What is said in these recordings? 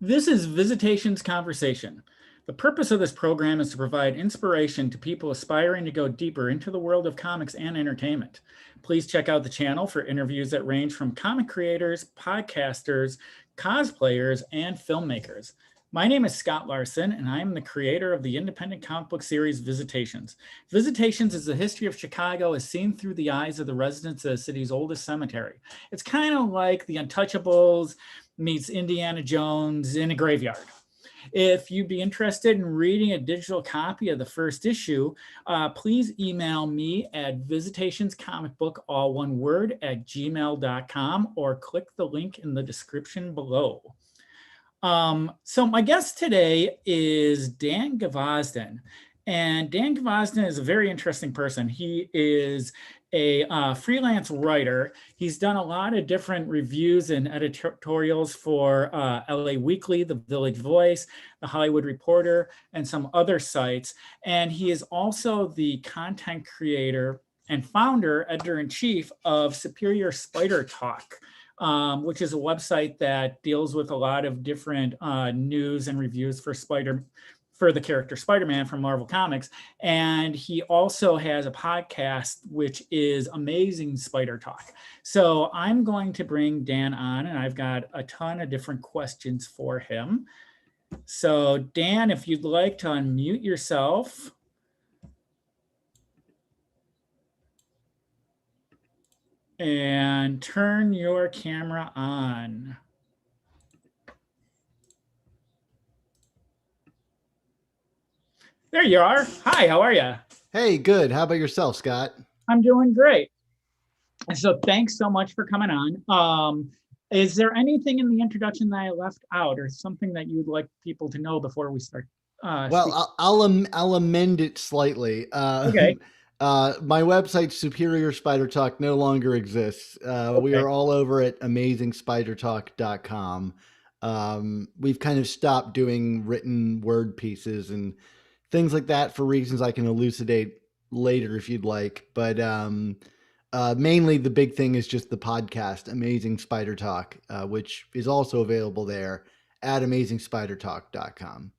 This is Visitations Conversation. The purpose of this program is to provide inspiration to people aspiring to go deeper into the world of comics and entertainment. Please check out the channel for interviews that range from comic creators, podcasters, cosplayers, and filmmakers. My name is Scott Larson, and I am the creator of the independent comic book series Visitations. Visitations is the history of Chicago as seen through the eyes of the residents of the city's oldest cemetery. It's kind of like the Untouchables meets Indiana Jones in a graveyard. If you'd be interested in reading a digital copy of the first issue, please email me at visitationscomicbook, all one word, @gmail.com, or click the link in the description below. So my guest today is Dan Gvozden. And Dan Gvozden is a very interesting person. He is a freelance writer. He's done a lot of different reviews and editorials for LA Weekly, The Village Voice, The Hollywood Reporter, and some other sites. And he is also the content creator and founder, editor-in-chief of Superior Spider Talk, which is a website that deals with a lot of different news and reviews for the character Spider-Man from Marvel Comics. And he also has a podcast, which is Amazing Spider Talk. So I'm going to bring Dan on, and I've got a ton of different questions for him. So Dan, if you'd like to unmute yourself. And turn your camera on. There you are. Hi, how are you? Hey, good. How about yourself, Scott? I'm doing great. So thanks so much for coming on. Is there anything in the introduction that I left out or something that you'd like people to know before we start? Well, I'll amend it slightly. Okay. My website, Superior Spider Talk, no longer exists. We are all over at amazingspidertalk.com. We've kind of stopped doing written word pieces and things like that for reasons I can elucidate later if you'd like. But mainly the big thing is just the podcast, Amazing Spider Talk, which is also available there at amazingspidertalk.com.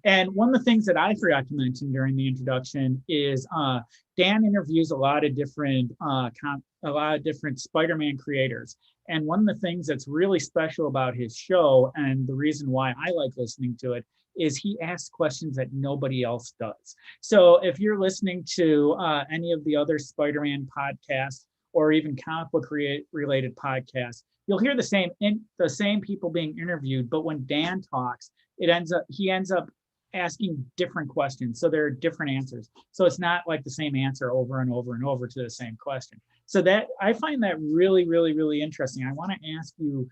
And one of the things that I forgot to mention during the introduction is Dan interviews a lot of different Spider-Man creators. And one of the things that's really special about his show, and the reason why I like listening to it, is he asks questions that nobody else does. So if you're listening to any of the other Spider-Man podcasts or even comic book related podcasts, you'll hear the same people being interviewed. But when Dan talks, he ends up asking different questions. So there are different answers. So it's not like the same answer over and over and over to the same question. So that I find that really, really, really interesting. I want to ask you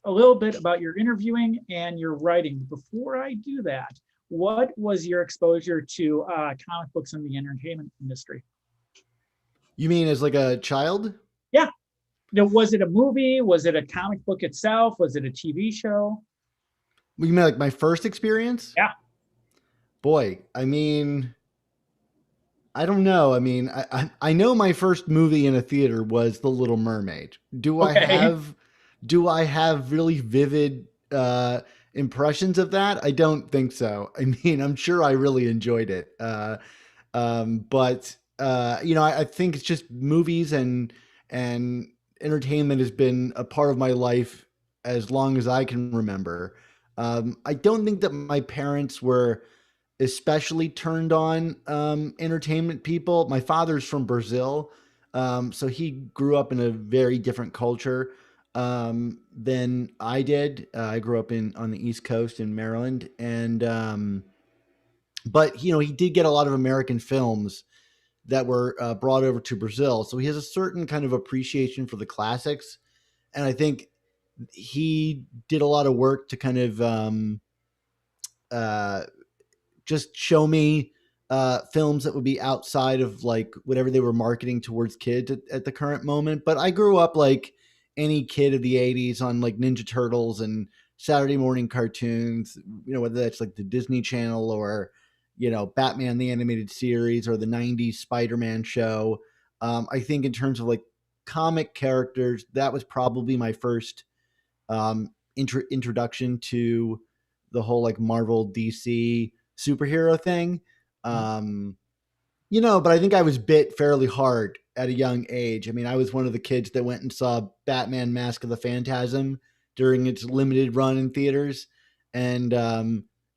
a little bit about your interviewing and your writing. Before I do that, what was your exposure to comic books in the entertainment industry? You mean as like a child? Yeah. Was it a movie? Was it a comic book itself? Was it a TV show? You mean like my first experience? Yeah. Boy, I mean, I don't know. I mean, I know my first movie in a theater was The Little Mermaid. Do I have really vivid impressions of that? I don't think so. I mean, I'm sure I really enjoyed it. But I think it's just movies and entertainment has been a part of my life as long as I can remember. I don't think that my parents were especially turned on entertainment people. My father's from Brazil, so he grew up in a very different culture than I did. I grew up on the East Coast in Maryland, and but he did get a lot of American films that were brought over to Brazil, so he has a certain kind of appreciation for the classics, and I think he did a lot of work to kind of just show me films that would be outside of like whatever they were marketing towards kids at the current moment. But I grew up like any kid of the 80s on like Ninja Turtles and Saturday morning cartoons, whether that's like the Disney Channel or, Batman the Animated Series or the 90s Spider-Man show. I think in terms of like comic characters, that was probably my first introduction to the whole like Marvel DC superhero thing. Um, but I think I was bit fairly hard at a young age. I mean, I was one of the kids that went and saw Batman Mask of the Phantasm during its limited run in theaters. And,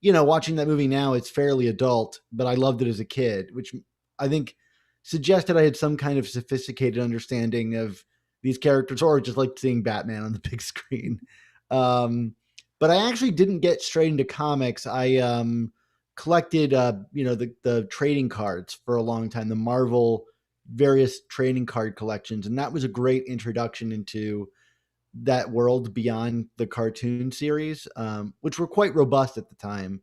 watching that movie now, it's fairly adult, but I loved it as a kid, which I think suggested I had some kind of sophisticated understanding of these characters or just like seeing Batman on the big screen. Um, but I actually didn't get straight into comics. I, collected the trading cards for a long time, the Marvel various trading card collections, and that was a great introduction into that world beyond the cartoon series, which were quite robust at the time.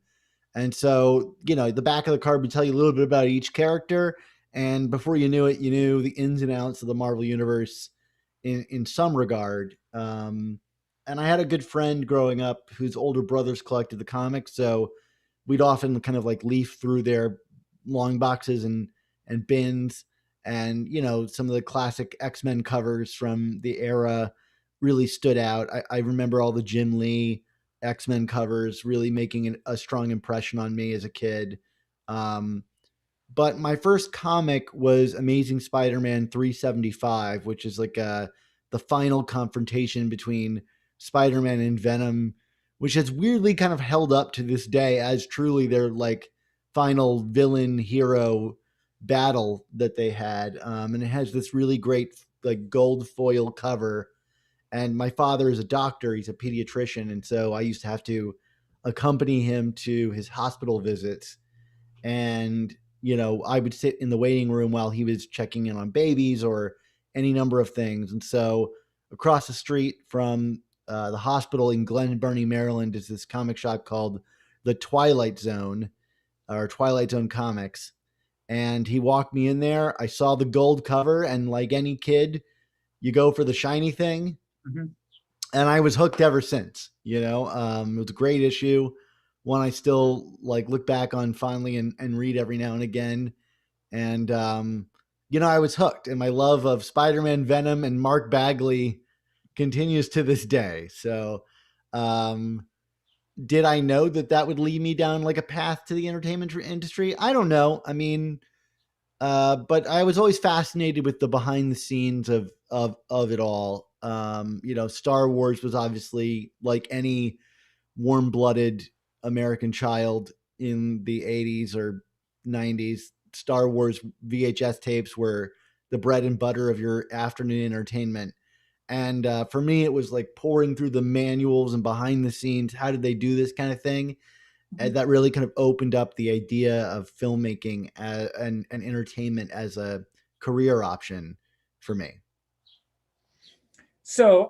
And so, the back of the card would tell you a little bit about each character, and before you knew it, you knew the ins and outs of the Marvel universe in some regard. And I had a good friend growing up whose older brothers collected the comics, so we'd often kind of like leaf through their long boxes and bins, and some of the classic X-Men covers from the era really stood out. I remember all the Jim Lee X-Men covers really making a strong impression on me as a kid. But my first comic was Amazing Spider-Man 375, which is like the final confrontation between Spider-Man and Venom, which has weirdly kind of held up to this day as truly their like final villain hero battle that they had. And it has this really great like gold foil cover. And my father is a doctor, he's a pediatrician. And so I used to have to accompany him to his hospital visits. And, I would sit in the waiting room while he was checking in on babies or any number of things. And so across the street from the hospital in Glen Burnie, Maryland, is this comic shop called the Twilight Zone or Twilight Zone Comics. And he walked me in there. I saw the gold cover, and like any kid, you go for the shiny thing. Mm-hmm. And I was hooked ever since. It was a great issue, one I still like look back on fondly and read every now and again. And I was hooked, and my love of Spider-Man, Venom, and Mark Bagley continues to this day. So, did I know that would lead me down like a path to the entertainment industry? I don't know. I mean, but I was always fascinated with the behind the scenes of it all. Star Wars was obviously like any warm-blooded American child in the 80s or 90s. Star Wars VHS tapes were the bread and butter of your afternoon entertainment. And for me, it was like pouring through the manuals and behind the scenes. How did they do this kind of thing? And that really kind of opened up the idea of filmmaking and entertainment as a career option for me. So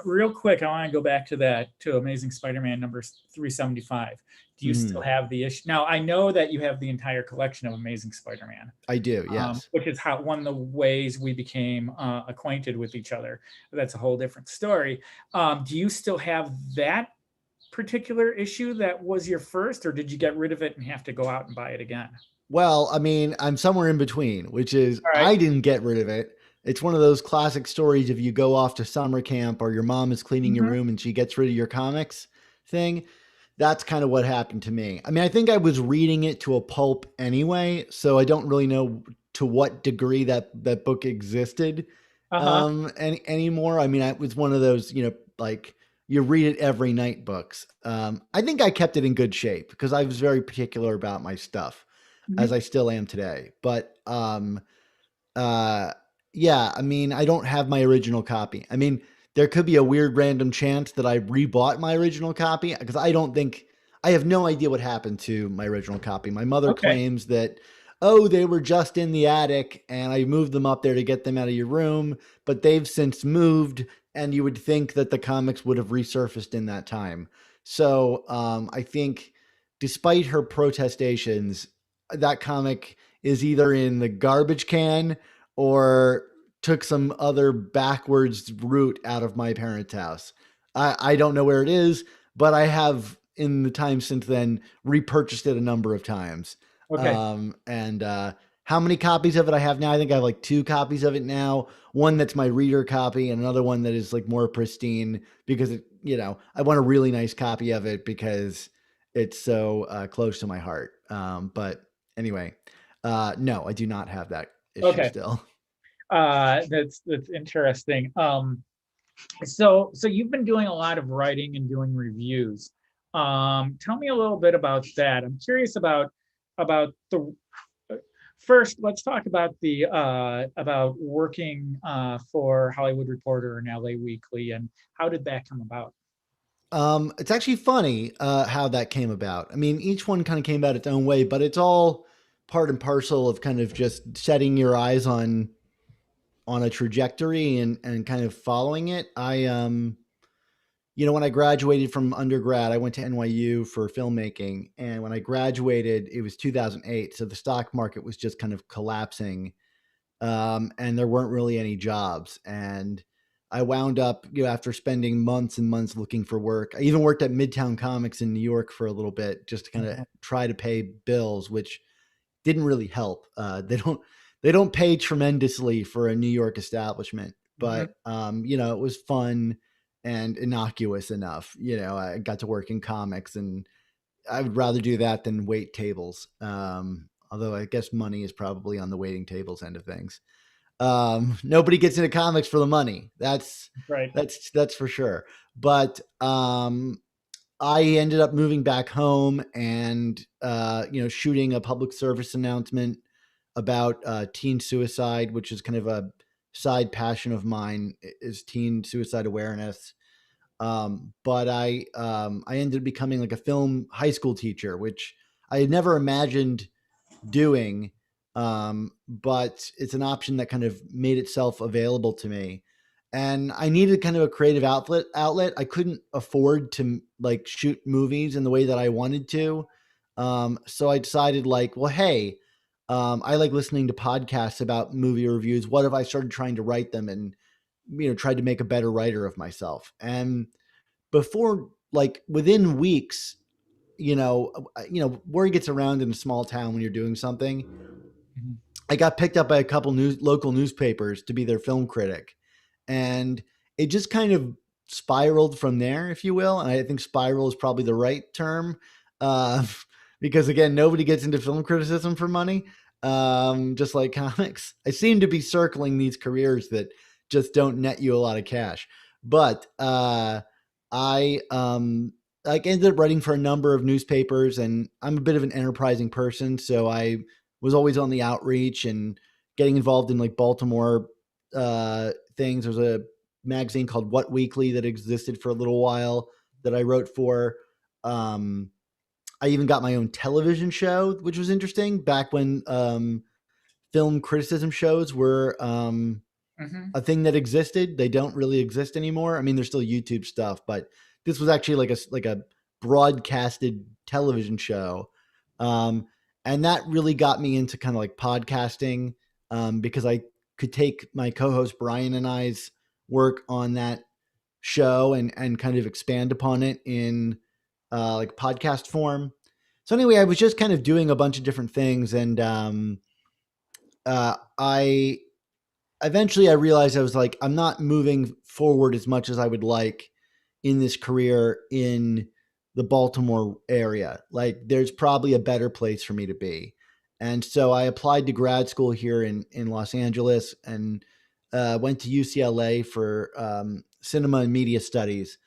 real quick, I want to go back to Amazing Spider-Man number 375. Do you still have the issue? Now, I know that you have the entire collection of Amazing Spider-Man. I do, yes. Which is one of the ways we became acquainted with each other. That's a whole different story. Do you still have that particular issue that was your first, or did you get rid of it and have to go out and buy it again? Well, I mean, I'm somewhere in between, which is right. I didn't get rid of it. It's one of those classic stories if you go off to summer camp or your mom is cleaning your room and she gets rid of your comics thing. That's kind of what happened to me. I mean, I think I was reading it to a pulp anyway, so I don't really know to what degree that book existed anymore. I mean, it was one of those, like you read it every night books. I think I kept it in good shape because I was very particular about my stuff, as I still am today. But yeah, I mean, I don't have my original copy. I mean, there could be a weird random chance that I rebought my original copy because I have no idea what happened to my original copy. My mother claims that, they were just in the attic and I moved them up there to get them out of your room, but they've since moved, and you would think that the comics would have resurfaced in that time. So I think despite her protestations, that comic is either in the garbage can or took some other backwards route out of my parents' house. I don't know where it is, but I have in the time since then repurchased it a number of times. And how many copies of it I have now. I think I have like 2 copies of it now. One that's my reader copy, and another one that is like more pristine because I want a really nice copy of it because it's so close to my heart. But anyway, no, I do not have that issue Okay. still. That's interesting. So you've been doing a lot of writing and doing reviews. Tell me a little bit about that. I'm curious about the first. Let's talk about working for Hollywood Reporter and LA Weekly, and how did that come about? It's actually funny how that came about. I mean, each one kind of came about its own way, but it's all part and parcel of kind of just setting your eyes on a trajectory and kind of following it. When I graduated from undergrad, I went to NYU for filmmaking, and when I graduated, it was 2008, so the stock market was just kind of collapsing, and there weren't really any jobs. And I wound up, after spending months and months looking for work. I even worked at Midtown Comics in New York for a little bit, just to kind of try to pay bills, which didn't really help. They don't pay tremendously for a New York establishment, Mhm. but it was fun and innocuous enough. I got to work in comics, and I would rather do that than wait tables. Although I guess money is probably on the waiting tables end of things. Nobody gets into comics for the money. That's Right. that's that's for sure. But I ended up moving back home and shooting a public service announcement about teen suicide, which is kind of a side passion of mine, is teen suicide awareness. But I ended up becoming like a film high school teacher, which I had never imagined doing. But it's an option that kind of made itself available to me. And I needed kind of a creative outlet. I couldn't afford to like shoot movies in the way that I wanted to. So I decided like, well, hey, I like listening to podcasts about movie reviews. What if I started trying to write them and, tried to make a better writer of myself? And before, like within weeks, word gets around in a small town when you're doing something. Mhm. I got picked up by a couple local newspapers to be their film critic, and it just kind of spiraled from there, if you will. And I think spiral is probably the right term, uh, because again, nobody gets into film criticism for money, just like comics. I seem to be circling these careers that just don't net you a lot of cash, but I like ended up writing for a number of newspapers, and I'm a bit of an enterprising person, so I was always on the outreach and getting involved in like Baltimore things. There's a magazine called What Weekly that existed for a little while that I wrote for. Um, I even got my own television show, which was interesting back when film criticism shows were Mhm. a thing that existed. They don't really exist anymore. I mean, there's still YouTube stuff, but this was actually like a broadcasted television show. Um, and that really got me into kind of like podcasting, because I could take my co-host Brian and I's work on that show and kind of expand upon it in like podcast form. So anyway, I was just kind of doing a bunch of different things, and I eventually I realized I was like, I'm not moving forward as much as I would like in this career in the Baltimore area. Like, there's probably a better place for me to be. And so I applied to grad school here in Los Angeles, and went to UCLA for cinema and media studies.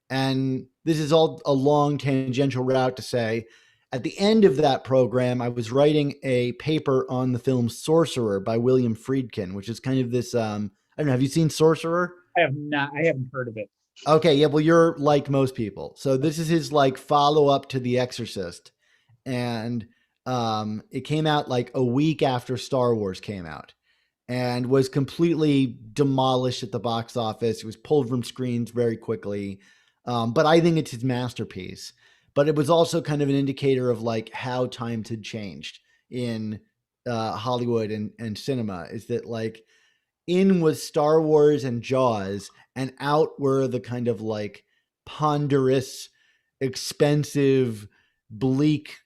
And this is all a long tangential route to say, at the end of that program, I was writing a paper on the film Sorcerer by William Friedkin, which is kind of this. I don't know. Have you seen Sorcerer? I have not. I haven't heard of it. Okay, yeah. Well, you're like most people. So this is his like follow up to The Exorcist, and it came out like a week after Star Wars came out, and was completely demolished at the box office. It was pulled from screens very quickly. But I think it's his masterpiece. But it was also kind of an indicator of like how times had changed in Hollywood and cinema. Is that like in was Star Wars and Jaws, and out were the kind of like ponderous, expensive, bleak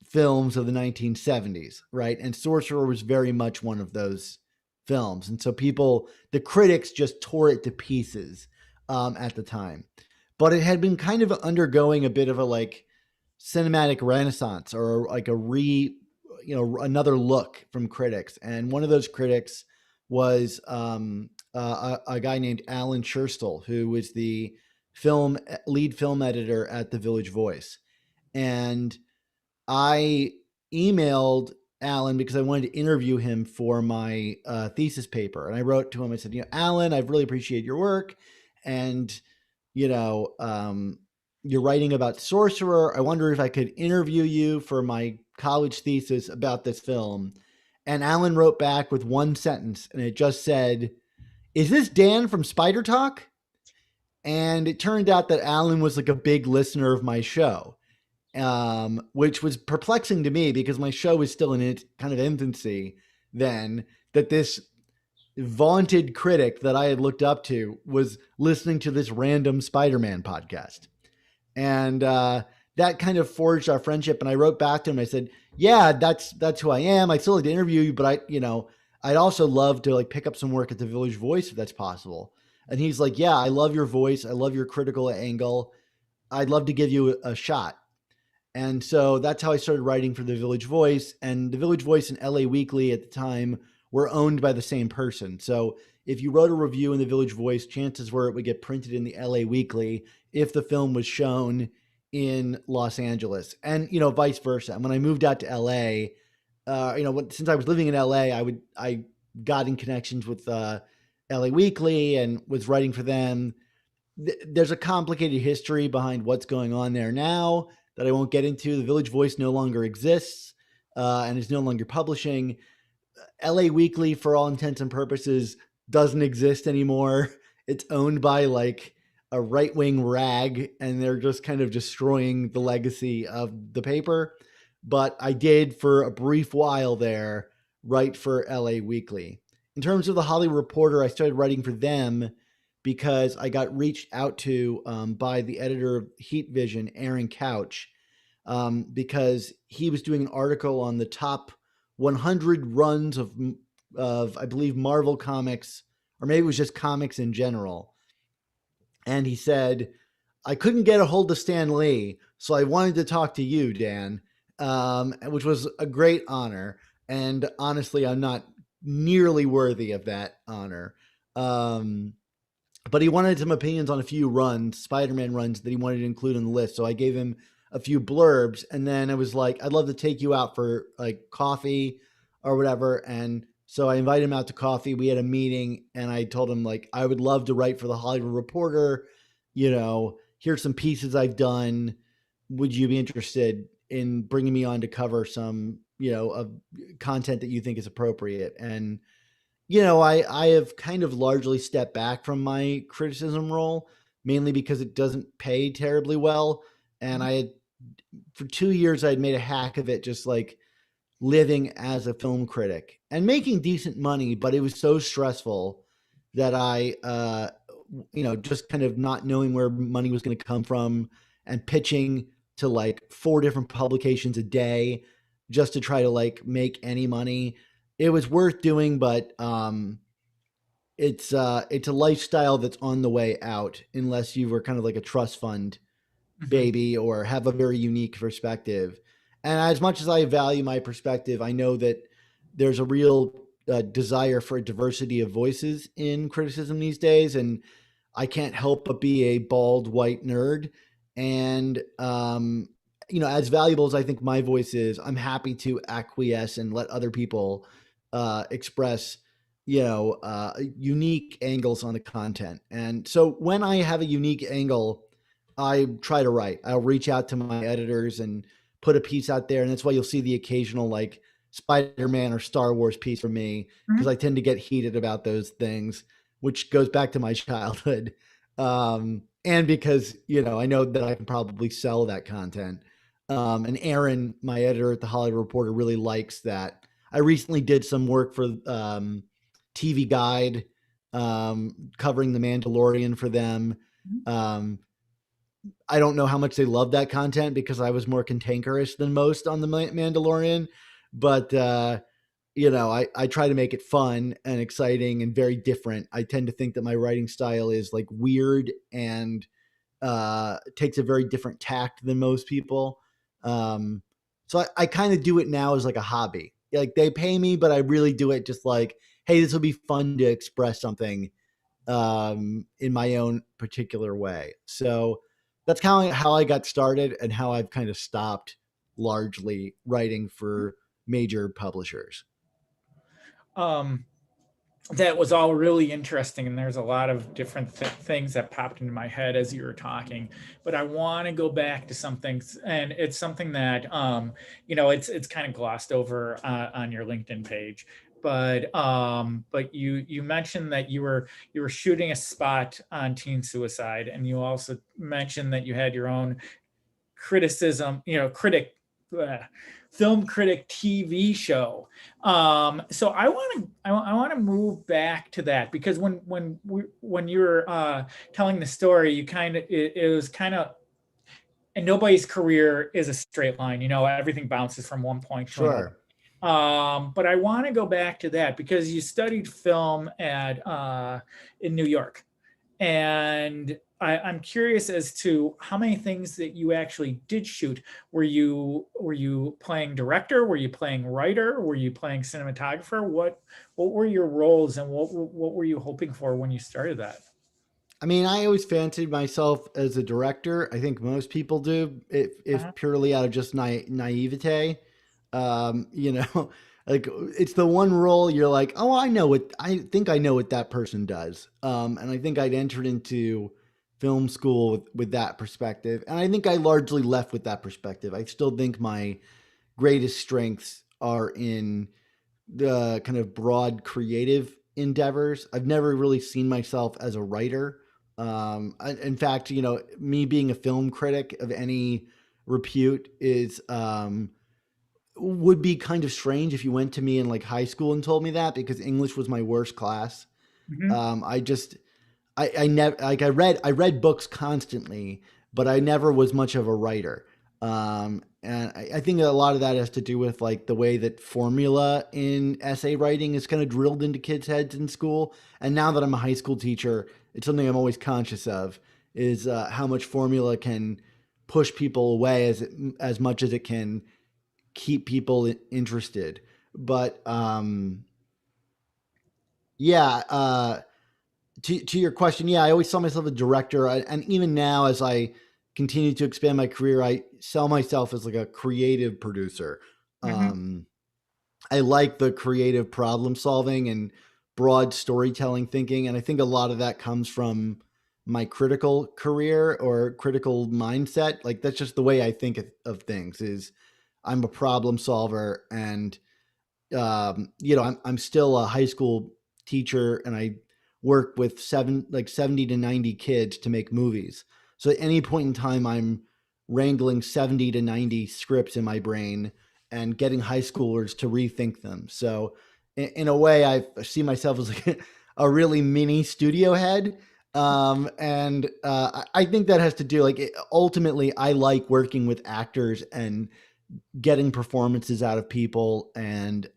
films of the 1970s, right? And Sorcerer was very much one of those films. And so the critics just tore it to pieces at the time. But it had been kind of undergoing a bit of a like cinematic renaissance, or like another look from critics. And one of those critics was a guy named Alan Scherstl, who was the lead film editor at the Village Voice. And I emailed Alan because I wanted to interview him for my thesis paper. And I wrote to him, I said, Alan, I really appreciate your work. And, you're writing about Sorcerer. I wonder if I could interview you for my college thesis about this film. And Alan wrote back with one sentence, and it just said, "Is this Dan from Spider Talk?" And it turned out that Alan was like a big listener of my show, which was perplexing to me because my show was still in its kind of infancy then, that this vaunted critic that I had looked up to was listening to this random Spider-Man podcast. And that kind of forged our friendship. And I wrote back to him. I said, "Yeah, that's who I am. I still like to interview you, but I'd also love to like pick up some work at the Village Voice if that's possible." And he's like, "Yeah, I love your voice. I love your critical angle. I'd love to give you a shot." And so that's how I started writing for the Village Voice. And the Village Voice and LA Weekly at the time were owned by the same person. So if you wrote a review in the Village Voice, chances were it would get printed in the LA Weekly if the film was shown in Los Angeles, and vice versa. And when I moved out to LA, since I was living in LA, I got in connections with LA Weekly and was writing for them. There's a complicated history behind what's going on there now that I won't get into. The Village Voice no longer exists and is no longer publishing. LA Weekly, for all intents and purposes, doesn't exist anymore. It's owned by like a right-wing rag, and they're just kind of destroying the legacy of the paper. But I did, for a brief while there, write for LA Weekly. In terms of the Hollywood Reporter, I started writing for them because I got reached out to by the editor of Heat Vision, Aaron Couch, because he was doing an article on the top 100 runs of I believe Marvel comics, or maybe it was just comics in general. And he said, "I couldn't get a hold of Stan Lee, so I wanted to talk to you, Dan," which was a great honor. And honestly, I'm not nearly worthy of that honor. But he wanted some opinions on a few Spider-Man runs that he wanted to include in the list. So I gave him a few blurbs, and then I was like, "I'd love to take you out for like coffee or whatever." And so I invited him out to coffee. We had a meeting, and I told him like, "I would love to write for the Hollywood Reporter. Here's some pieces I've done. Would you be interested in bringing me on to cover some, of content that you think is appropriate?" And, I have kind of largely stepped back from my criticism role, mainly because it doesn't pay terribly well. And for 2 years, I'd made a hack of it, just like living as a film critic and making decent money, but it was so stressful that I, just kind of not knowing where money was going to come from and pitching to like 4 different publications a day just to try to like make any money. It was worth doing, but it's a lifestyle that's on the way out unless you were kind of like a trust fund baby or have a very unique perspective. And as much as I value my perspective, I know that there's a real desire for a diversity of voices in criticism these days. And I can't help but be a bald white nerd. And, as valuable as I think my voice is, I'm happy to acquiesce and let other people express, unique angles on the content. And so when I have a unique angle, I try to write. I'll reach out to my editors and put a piece out there. And that's why you'll see the occasional like Spider-Man or Star Wars piece from me, because I tend to get heated about those things, which goes back to my childhood. And because, I know that I can probably sell that content. And Aaron, my editor at the Hollywood Reporter, really likes that. I recently did some work for TV Guide, covering The Mandalorian for them. I don't know how much they love that content because I was more cantankerous than most on the Mandalorian, but I try to make it fun and exciting and very different. I tend to think that my writing style is like weird and takes a very different tact than most people. Um, so I kind of do it now as like a hobby. Like they pay me, but I really do it just like, hey, this will be fun to express something in my own particular way. So that's kind of how I got started and how I've kind of stopped largely writing for major publishers. Um, that was all really interesting, and there's a lot of different things that popped into my head as you were talking. But I want to go back to something, and it's something that it's kind of glossed over on your LinkedIn page. But you mentioned that you were shooting a spot on teen suicide, and you also mentioned that you had your own criticism, critic, uh, film critic TV show. So I want to move back to that, because when you were telling the story, you kind of it was kind of, and nobody's career is a straight line. Everything bounces from one point to another. Sure. But I want to go back to that because you studied film at in New York, and I'm curious as to how many things that you actually did shoot. Were you playing director? Were you playing writer? Were you playing cinematographer? What were your roles, and what were you hoping for when you started that? I mean, I always fancied myself as a director. I think most people do, if Uh-huh. purely out of just naivete. Like it's the one role you're like, oh, I think I know what that person does. And I think I'd entered into film school with that perspective. And I think I largely left with that perspective. I still think my greatest strengths are in the kind of broad creative endeavors. I've never really seen myself as a writer. In fact, me being a film critic of any repute is would be kind of strange if you went to me in like high school and told me that, because English was my worst class. Hmm. I just I never like I read books constantly, but I never was much of a writer. And I think a lot of that has to do with like the way that formula in essay writing is kind of drilled into kids' heads in school. And now that I'm a high school teacher, it's something I'm always conscious of is how much formula can push people away as much as it can keep people interested. But yeah, to your question, yeah, I always saw myself as a director, and even now, as I continue to expand my career, I sell myself as like a creative producer. Hmm. Um, I like the creative problem solving and broad storytelling thinking, and I think a lot of that comes from my critical career or critical mindset. Like that's just the way I think of things. Is I'm a problem solver, and I'm still a high school teacher, and I work with 70 to 90 kids to make movies. So at any point in time, I'm wrangling 70 to 90 scripts in my brain and getting high schoolers to rethink them. So in a way, I see myself as like a really mini studio head. And I think that has to do ultimately, I like working with actors and getting performances out of people and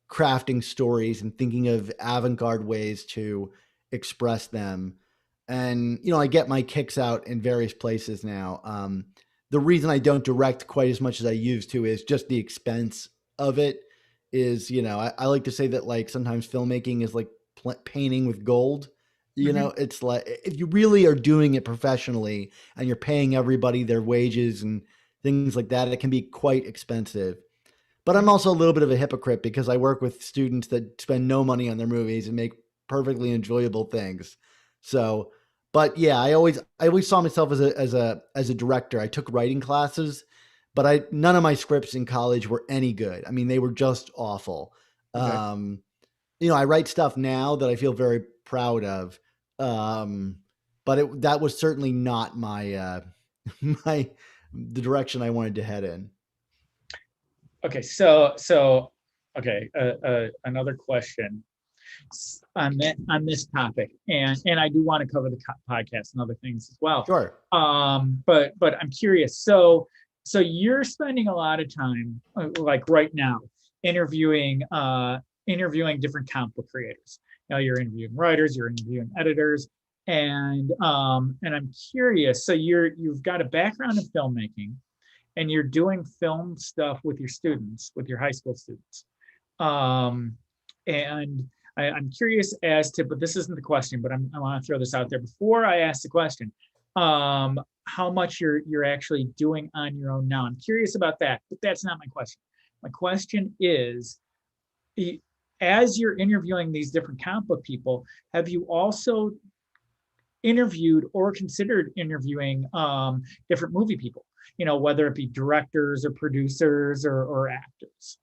crafting stories and thinking of avant-garde ways to express them. And I get my kicks out in various places now. The reason I don't direct quite as much as I used to is just the expense of it. Is I like to say that like sometimes filmmaking is like painting with gold. Hmm. It's like if you really are doing it professionally and you're paying everybody their wages and things like that, it can be quite expensive. But I'm Hmm. also a little bit of a hypocrite because I work with students that spend no money on their movies and make perfectly enjoyable things. So, but yeah, I always saw myself as a director. I took writing classes, but I none of my scripts in college were any good. I mean, they were just awful. Okay. Um, I write stuff now that I feel very proud of. Um, but that was certainly not my my the direction I wanted to head in. Okay. So okay. Another question. on this topic, and I do want to cover the podcast and other things as well. Sure. But I'm curious. So you're spending a lot of time, like right now, interviewing interviewing different comic book creators. You know, you're interviewing writers, you're interviewing editors, and I'm curious. So you've got a background in filmmaking, and you're doing film stuff with your students, with your high school students. Um, and I'm curious as to, but this isn't the question, but I want to throw this out there before I ask the question. How much you're actually doing on your own now? I'm curious about that, but that's not my question. My question is, as you're interviewing these different comic book people, have you also interviewed or considered interviewing different movie people? You know, whether it be directors or producers or actors.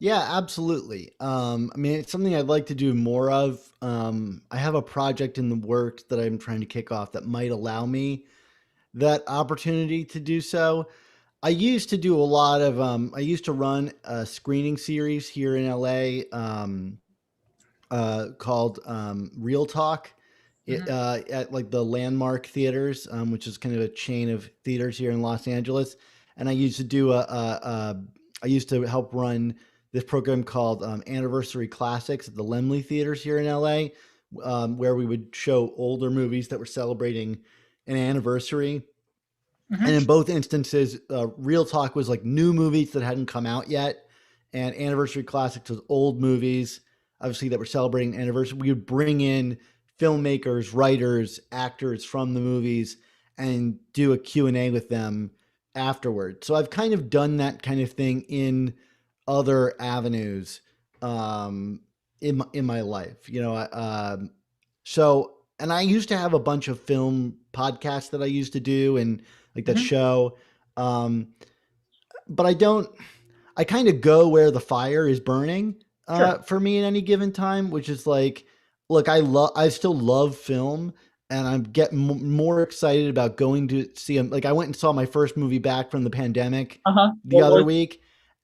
Yeah, absolutely. I mean, it's something I'd like to do more of. I have a project in the works that I'm trying to kick off that might allow me that opportunity to do so. I used to do a lot of, I used to run a screening series here in LA called Real Talk Mhm. at like the Landmark Theaters, which is kind of a chain of theaters here in Los Angeles. And I used to do I used to help run this program called Anniversary Classics at the Lemley Theaters here in LA, where we would show older movies that were celebrating an anniversary. And in Mhm. both instances, Real Talk was like new movies that hadn't come out yet, and Anniversary Classics was old movies, obviously that were celebrating an anniversary. We would bring in filmmakers, writers, actors from the movies, and do a Q&A with them afterward. So I've kind of done that kind of thing in other avenues in my life. You know, so and I used to have a bunch of film podcasts that I used to do, and like that Mhm. show. Um, but I don't. I kind of go where the fire is burning Sure. for me at any given time, which is like, look, I still love film, and I'm getting more excited about going to see them. Like I went and saw my first movie back from the pandemic Uh-huh. the What other was week.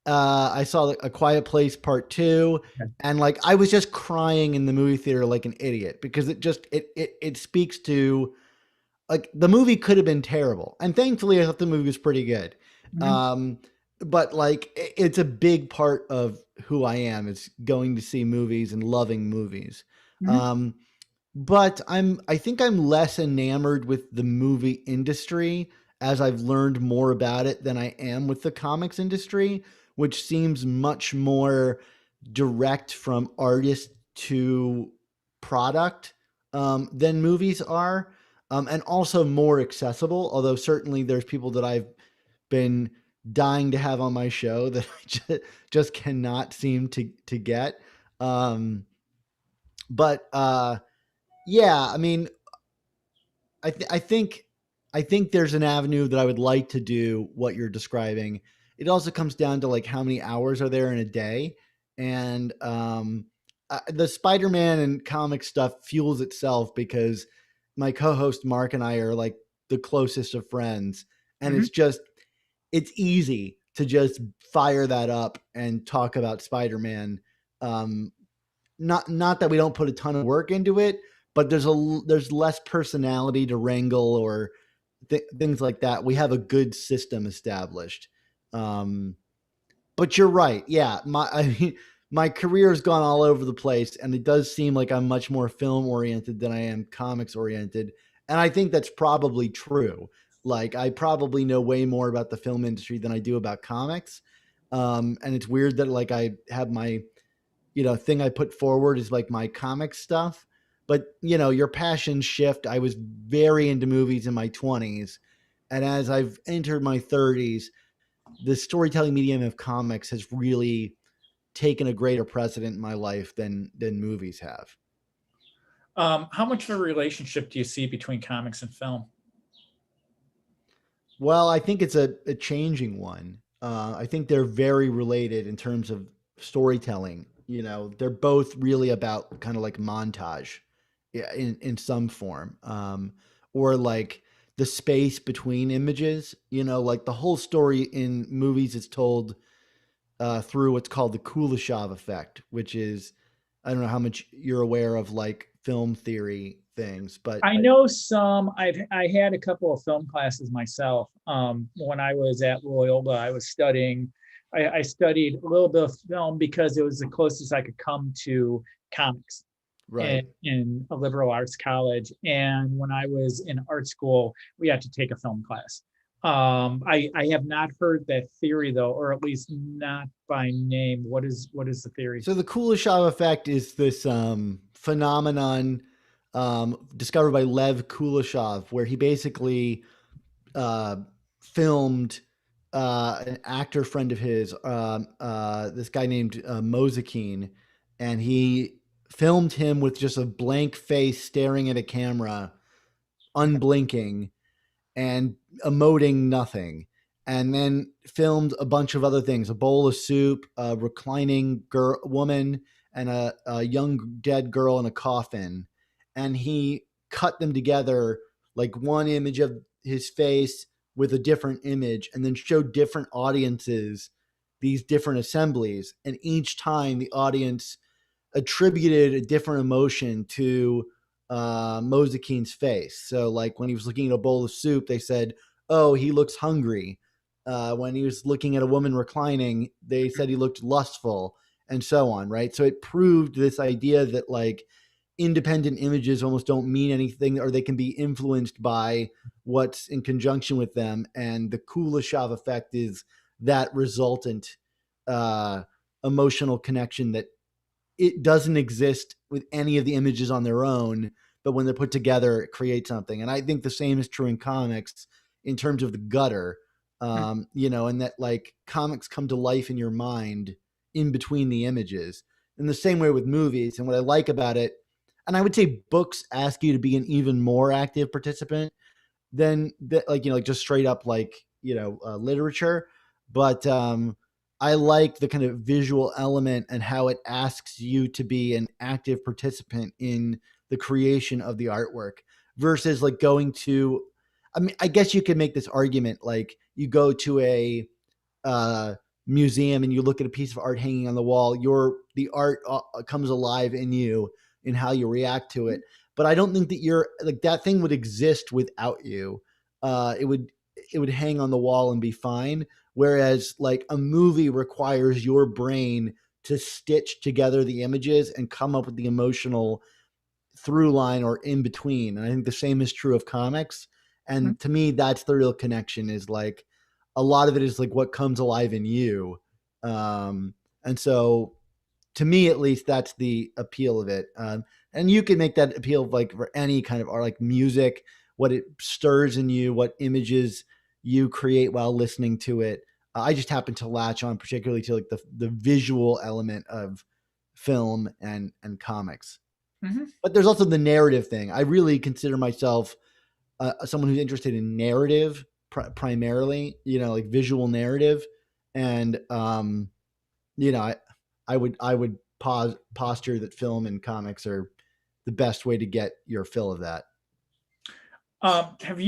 I saw A Quiet Place Part Two, okay. and like I was just crying in the movie theater like an idiot because it speaks to like the movie could have been terrible, and thankfully I thought the movie was pretty good. Mhm. Um, but like it's a big part of who I am is going to see movies and loving movies. Mhm. Um, but I think I'm less enamored with the movie industry as I've learned more about it than I am with the comics industry, which seems much more direct from artist to product than movies are, and also more accessible. Although certainly there's people that I've been dying to have on my show that I just cannot seem to get. Um, but yeah, I mean, I, th- I think I think there's an avenue that I would like to do what you're describing. It also comes down to like how many hours are there in a day, and the Spider-Man and comic stuff fuels itself because my co-host Mark and I are like the closest of friends, and Mhm. it's easy to just fire that up and talk about Spider-Man. Um, not that we don't put a ton of work into it, but there's less personality to wrangle or things like that. We have a good system established. Um, but you're right. Yeah, I mean, my career has gone all over the place, and it does seem like I'm much more film oriented than I am comics oriented, and I think that's probably true. Like I probably know way more about the film industry than I do about comics. And it's weird that like I have my thing I put forward is like my comic stuff. But your passions shift. I was very into movies in my 20s, and as I've entered my 30s, the storytelling medium of comics has really taken a greater precedent in my life than movies have. How much of a relationship do you see between comics and film? Well, I think it's a changing one. I think they're very related in terms of storytelling. They're both really about kind of like montage, yeah, in some form, or like the space between images. Like the whole story in movies is told through what's called the Kuleshov effect, which is I don't know how much you're aware of like film theory things, but I know some. I had a couple of film classes myself. When I was at Loyola, I was studying. I studied a little bit of film because it was the closest I could come to comics right. in a liberal arts college. And when I was in art school, we had to take a film class. I have not heard that theory though, or at least not by name. What is the theory? So the Kuleshov effect is this phenomenon discovered by Lev Kuleshov, where he basically uh, filmed an actor friend of his, this guy named Mozekine, and he filmed him with just a blank face staring at a camera, unblinking, and emoting nothing. And then filmed a bunch of other things: a bowl of soup, a reclining woman, and a young dead girl in a coffin. And he cut them together, like one image of his face with a different image, and then showed different audiences these different assemblies. And each time the audience attributed a different emotion to Mosekine's face. So, like when he was looking at a bowl of soup, they said, "Oh, he looks hungry." When he was looking at a woman reclining, they said he looked lustful, and so on. Right. So it proved this idea that like independent images almost don't mean anything, or they can be influenced by what's in conjunction with them. And the Kuleshov effect is that resultant uh, emotional connection that it doesn't exist with any of the images on their own, but when they're put together, it creates something. And I think the same is true in comics in terms of the gutter, and that like comics come to life in your mind in between the images in the same way with movies. And what I like about it, and I would say books ask you to be an even more active participant than that, like, like just straight up like, literature. But I like the kind of visual element and how it asks you to be an active participant in the creation of the artwork versus like going to, I mean, I guess you could make this argument like you go to a uh, museum and you look at a piece of art hanging on the wall, the art comes alive in you in how you react to it. But I don't think that you're like that thing would exist without you. It would hang on the wall and be fine. Whereas like a movie requires your brain to stitch together the images and come up with the emotional through line or in between. And I think the same is true of comics. And to me, that's the real connection is like a lot of it is like what comes alive in you. And so to me, at least, that's the appeal of it. And you can make that appeal like for any kind of art, like music, what it stirs in you, what images you create while listening to it. I just happen to latch on particularly to like the visual element of film and comics. Mm-hmm. But there's also the narrative thing. I really consider myself someone who's interested in narrative primarily, like visual narrative. And, I would posture that film and comics are the best way to get your fill of that. Have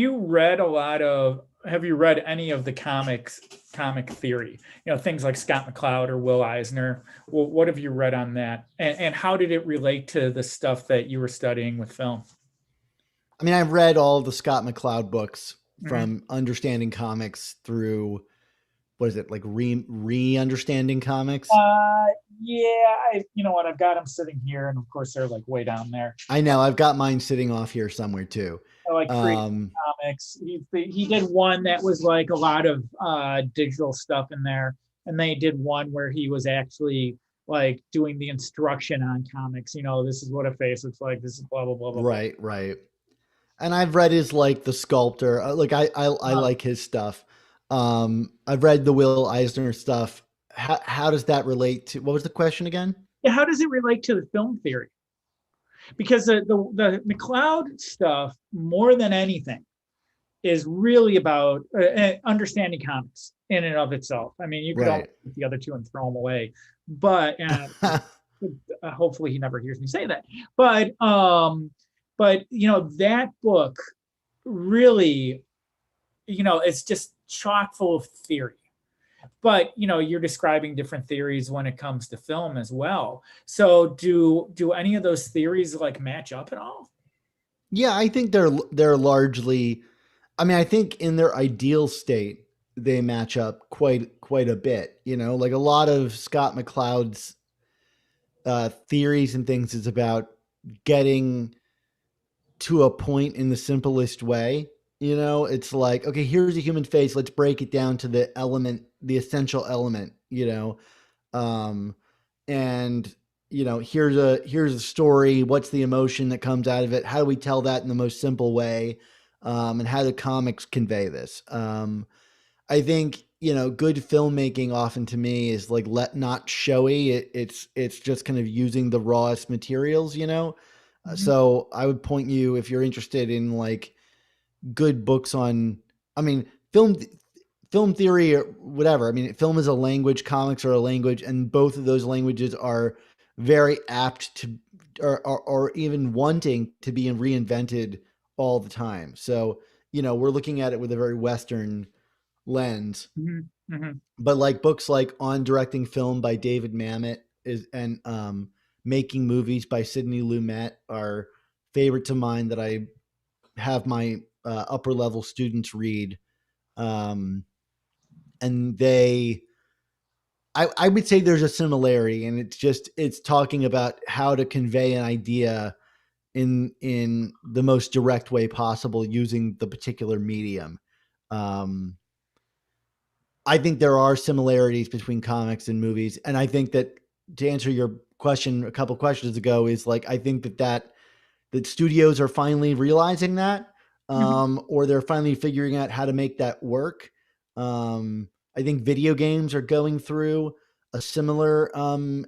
you read any of the comic theory? Things like Scott McCloud or Will Eisner. Well, what have you read on that? And how did it relate to the stuff that you were studying with film? I mean, I've read all the Scott McCloud books Mm-hmm. from understanding comics through, what is it, like re-understanding comics? Uh, yeah, you know what? I've got them sitting here, and of course they're like way down there. I know. I've got mine sitting off here somewhere too. I like Friedkin Um, comics. He did one that was like a lot of digital stuff in there, and they did one where he was actually like doing the instruction on comics. This is what a face looks like. This is blah blah blah blah blah. right, right. And I've read his like the sculptor. Like I Um, like his stuff. I've read the Will Eisner stuff. How does that relate to, what was the question again? yeah, how does it relate to the film theory? Because the McCloud stuff, more than anything, is really about understanding comics in and of itself. I mean, you could almost Right. put the other two and throw them away, but hopefully he never hears me say that. But that book really, it's just chock full of theory. But you're describing different theories when it comes to film as well. So do any of those theories like match up at all? Yeah, I think they're largely. I mean, I think in their ideal state, they match up quite a bit. Like a lot of Scott McCloud's theories and things is about getting to a point in the simplest way. It's like, okay, here's a human face. Let's break it down to the element, the essential element. Um, and here's a story. What's the emotion that comes out of it? How do we tell that in the most simple way? And how do comics convey this? I think good filmmaking often to me is like not showy. It's just kind of using the rawest materials. Mhm. So I would point you, if you're interested in like good books on, I mean, film theory or whatever. I mean, film is a language, comics are a language, and both of those languages are very apt to, or even wanting to be reinvented all the time. So, we're looking at it with a very Western lens. Mhm. Mhm. But like books like On Directing Film by David Mamet and Making Movies by Sidney Lumet are favorites of mine that I have my upper level students read. Um, and I would say there's a similarity, and it's talking about how to convey an idea in the most direct way possible using the particular medium. Um, I think there are similarities between comics and movies, and I think that, to answer your question a couple questions ago, is like I think that studios are finally realizing that, Mhm. or they're finally figuring out how to make that work. I think video games are going through a similar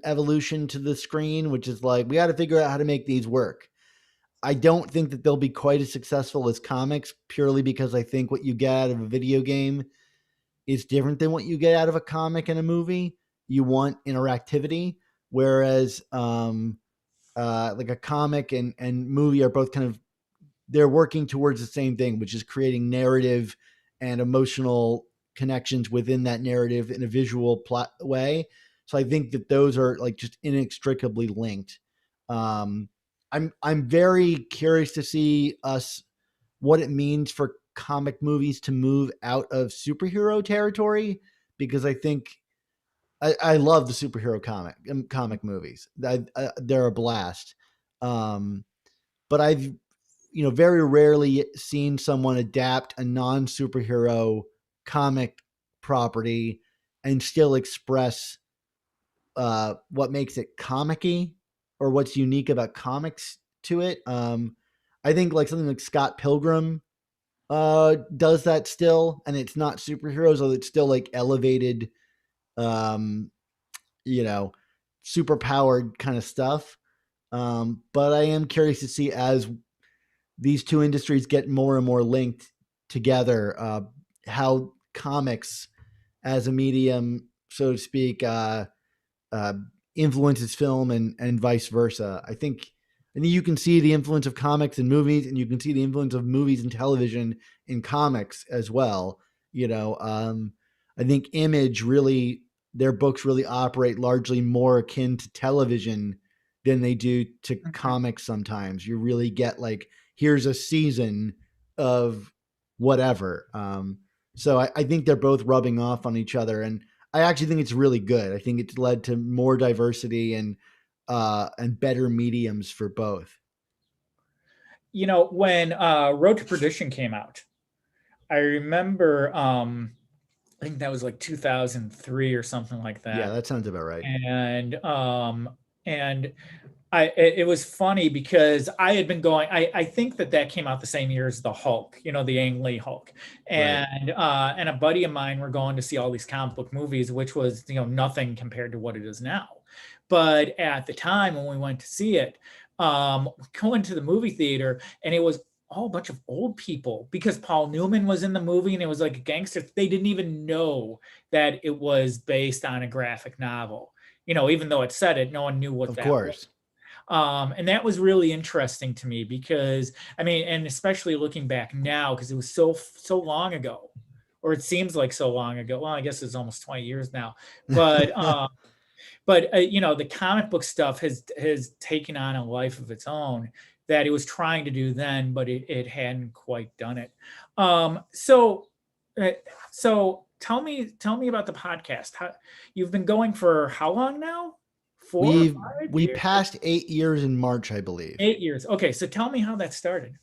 evolution to the screen, which is like we got to figure out how to make these work. I don't think that they'll be quite as successful as comics, purely because I think what you get out of a video game is different than what you get out of a comic and a movie. You want interactivity, whereas like a comic and movie are both kind of, they're working towards the same thing, which is creating narrative and emotional connections within that narrative in a visual plot way. So I think that those are like just inextricably linked. Um, I'm very curious to see us what it means for comic movies to move out of superhero territory, because I think I love the superhero comic movies. They're a blast. Um, but I've very rarely seen someone adapt a non superhero comic property and still express what makes it comicky or what's unique about comics to it. I think like something like Scott Pilgrim does that still, and it's not superheroes, although it's still like elevated, um, you know, super powered kind of stuff. But I am curious to see, as these two industries get more and more linked together, how comics as a medium, so to speak, uh, influences film and vice versa. I think you can see the influence of comics in movies, and you can see the influence of movies and television in comics as well. I think Image really, their books really operate largely more akin to television than they do to Mhm. comics. Sometimes you really get like, here's a season of whatever. So I think they're both rubbing off on each other, and I actually think it's really good. I think it's led to more diversity and better mediums for both. When Road to Perdition came out, I remember, I think that was like 2003 or something like Yeah, that. that sounds about right. And it was funny because I had been going. I think that came out the same year as the Hulk, the Ang Lee Hulk, Right. and a buddy of mine were going to see all these comic book movies, which was nothing compared to what it is now. But at the time when we went to see it, going to the movie theater, and it was all a bunch of old people because Paul Newman was in the movie and it was like a gangster. They didn't even know that it was based on a graphic novel. Even though it said it, no one knew what Of that was. course. And that was really interesting to me because, I mean, and especially looking back now, because it was so long ago or it seems like so long ago. Well, I guess it's almost 20 years now, but you know, the comic book stuff has taken on a life of its own that it was trying to do then, but it hadn't quite done it. So uh, so tell me about the podcast. You've been going for how long now? 4 or 5 We years? passed 8 years in March, I believe. 8 years. Okay, so tell me how that started.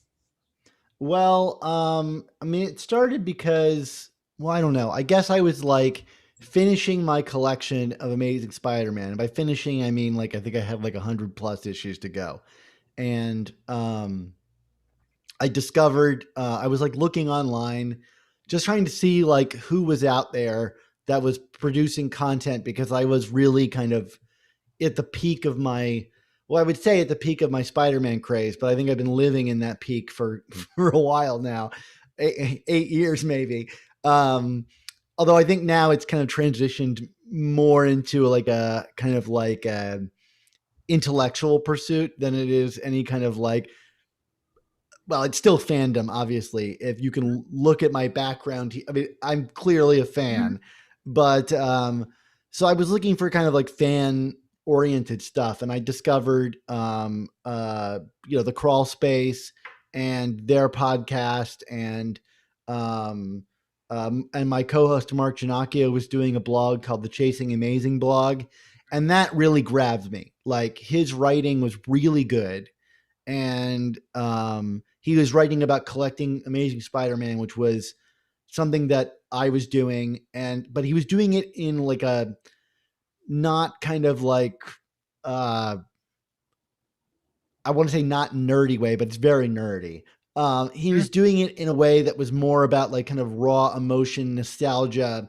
Well, I mean, it started because, well, I don't know. I guess I was like finishing my collection of Amazing Spider-Man. And by finishing, I mean like I think I have like 100+ issues to go. And I discovered I was like looking online, just trying to see like who was out there that was producing content because I was really kind of at the peak of my, well, I would say at the peak of my Spider-Man craze, but I think I've been living in that peak for for a while now, 8 years maybe. Um, Although I think now it's kind of transitioned more into like a kind of like a intellectual pursuit than it is any kind of like, well, it's still fandom, obviously. If you can look at my background, I mean, I'm clearly a Mhm. fan, but so I was looking for kind of like fan oriented stuff, and I discovered, the Crawl Space and their podcast, and my co-host Mark Ginocchio was doing a blog called the Chasing Amazing blog, and that really grabbed me. Like his writing was really good, and he was writing about collecting Amazing Spider-Man, which was something that I was doing, and but he was doing it in like a not kind of like uh, I want to say not nerdy way, but it's very nerdy. He Mhm. was doing it in a way that was more about like kind of raw emotion, nostalgia,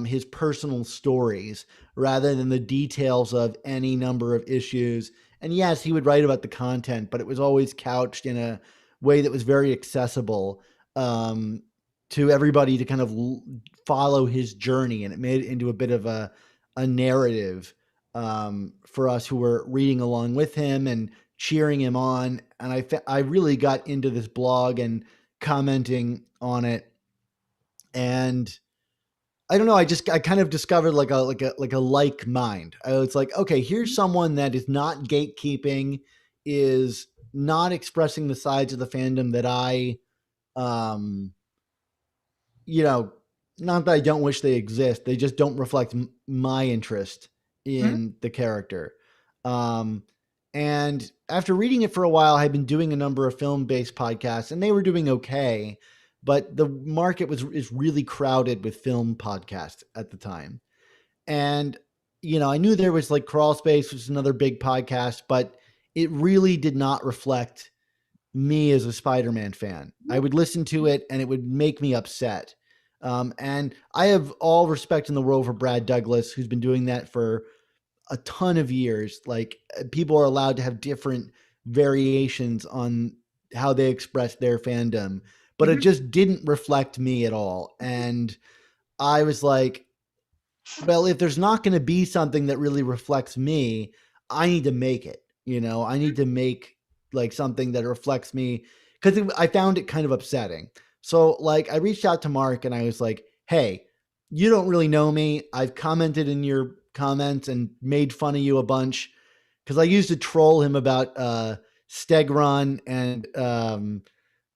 his personal stories, rather than the details of any number of issues. And yes, he would write about the content, but it was always couched in a way that was very accessible, um, to everybody to kind of follow his journey. And it made it into a bit of a narrative, for us who were reading along with him and cheering him on. And I really got into this blog and commenting on it. And I don't know, I kind of discovered like a like mind. I was like, okay, here's someone that is not gatekeeping, is not expressing the sides of the fandom that I, um you know, not that I don't wish they exist, they just don't reflect my interest Mhm. in the character. Um, and after reading it for a while, I had been doing a number of film-based podcasts, and they were doing okay, but the market is really crowded with film podcasts at the time. And I knew there was like Crawl Space, which was another big podcast, but it really did not reflect me as a Spider-Man fan. I would listen to it and it would make me upset. And I have all respect in the world for Brad Douglas, who's been doing that for a ton of years. Like people are allowed to have different variations on how they express their fandom, but it Mhm. just didn't reflect me at all. And I was like, well, if there's not going to be something that really reflects me, I need to make it. I need to make like something that reflects me because I found it kind of upsetting. So, like, I reached out to Mark and I was like, hey, you don't really know me. I've commented in your comments and made fun of you a bunch because I used to troll him about Stegron and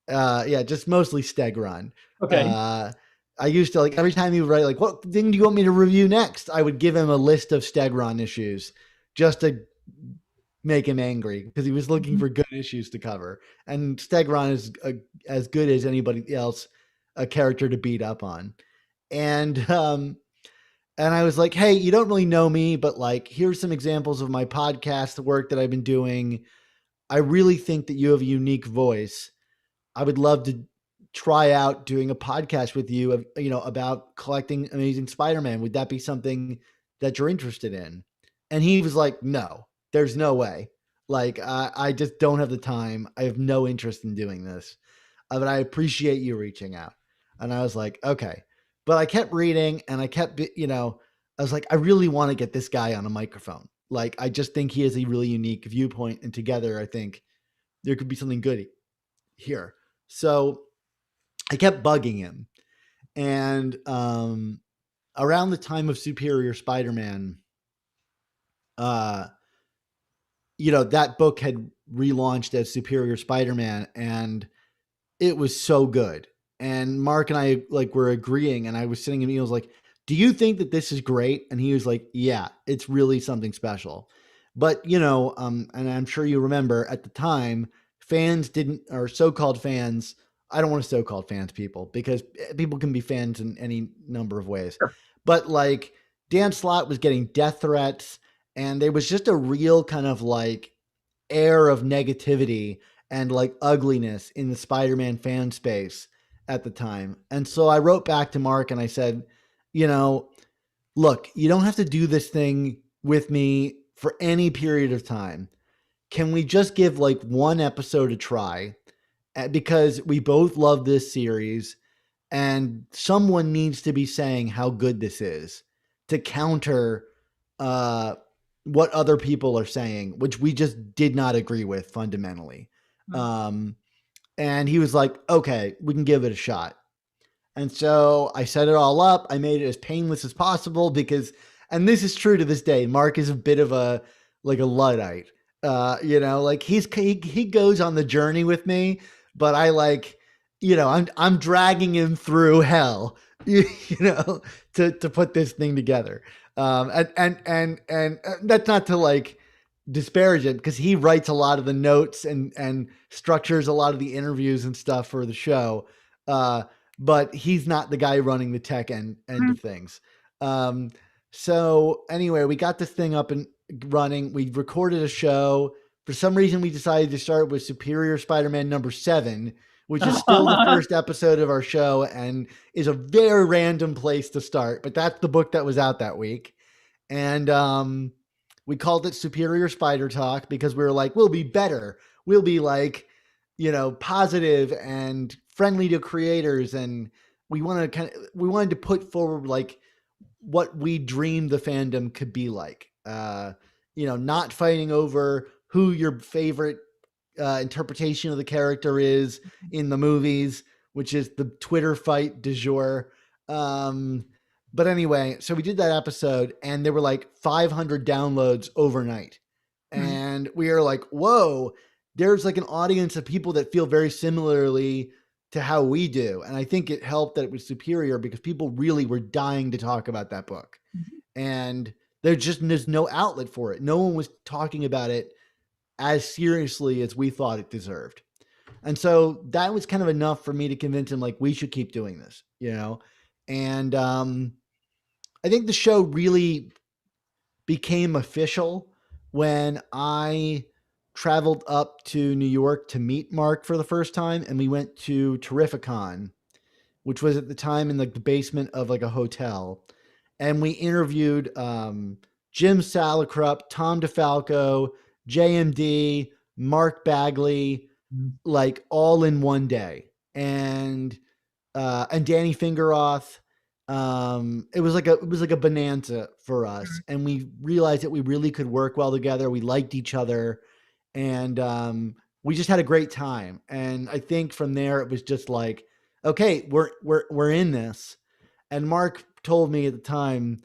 yeah, just mostly Stegron. Okay. Uh, I used to like every time he would write like, "What thing do you want me to review next?" I would give him a list of Stegron issues just to make him angry because he was looking Mhm. for good issues to cover. And Stegron is as good as anybody else, a character to beat up on. And I was like, "Hey, you don't really know me, but like, here's some examples of my podcast work that I've been doing. I really think that you have a unique voice. I would love to try out doing a podcast with you, about collecting Amazing Spider-Man. Would that be something that you're interested in?" And he was like, "No, there's no way. Like, I just don't have the time. I have no interest in doing this. But I appreciate you reaching out." And I was like, okay. But I kept reading and I was like, I really want to get this guy on a microphone. Like, I just think he has a really unique viewpoint. And together, I think there could be something good here. So I kept bugging him. And around the time of Superior Spider-Man, uh, that book had relaunched as Superior Spider-Man, and it was so good. And Mark and I were agreeing, and I was sitting and he was like, "Do you think that this is great?" And he was like, "Yeah, it's really something special." But and I'm sure you remember at the time, fans didn't, or so-called fans. I don't want to so-called fans people, because people can be fans in any number of ways. Sure. But like Dan Slott was getting death threats, and there was just a real kind of like air of negativity and like ugliness in the Spider-Man fan space at the time. And so I wrote back to Mark and I said, look, you don't have to do this thing with me for any period of time. Can we just give like one episode a try? Because we both love this series, and someone needs to be saying how good this is to counter uh, what other people are saying, which we just did not agree with fundamentally. Um, and he was like, okay, we can give it a shot. And so I set it all up. I made it as painless as possible because, and this is true to this day, Mark is a bit of a Luddite. Like he goes on the journey with me, but I I'm dragging him through hell, to put this thing together. And that's not to like disparage it, because he writes a lot of the notes and structures a lot of the interviews and stuff for the show. But he's not the guy running the tech end of things. So anyway, we got this thing up and running. We recorded a show. For some reason, we decided to start with Superior Spider-Man #7, which is still the first episode of our show and is a very random place to start. But that's the book that was out that week. And we called it Superior Spider Talk because we were like, we'll be better. We'll be like, positive and friendly to creators. And we wanted to put forward like what we dreamed the fandom could be like. Not fighting over who your favorite interpretation of the character is in the movies, which is the Twitter fight du jour. But anyway, so we did that episode and there were like 500 downloads overnight. And we are like, whoa, there's like an audience of people that feel very similarly to how we do. And I think it helped that it was Superior because people really were dying to talk about that book. And there's no outlet for it. No one was talking about it as seriously as we thought it deserved. And so that was kind of enough for me to convince him, like, we should keep doing this, And I think the show really became official when I traveled up to New York to meet Mark for the first time. And we went to Terrificon, which was at the time in like the basement of like a hotel. And we interviewed Jim Salicrup, Tom DeFalco, JMD, Mark Bagley, like all in one day. And Danny Fingeroth. It was like a bonanza for us, and we realized that we really could work well together. We liked each other, and we just had a great time. And I think from there it was just like, okay, we're in this. And Mark told me at the time,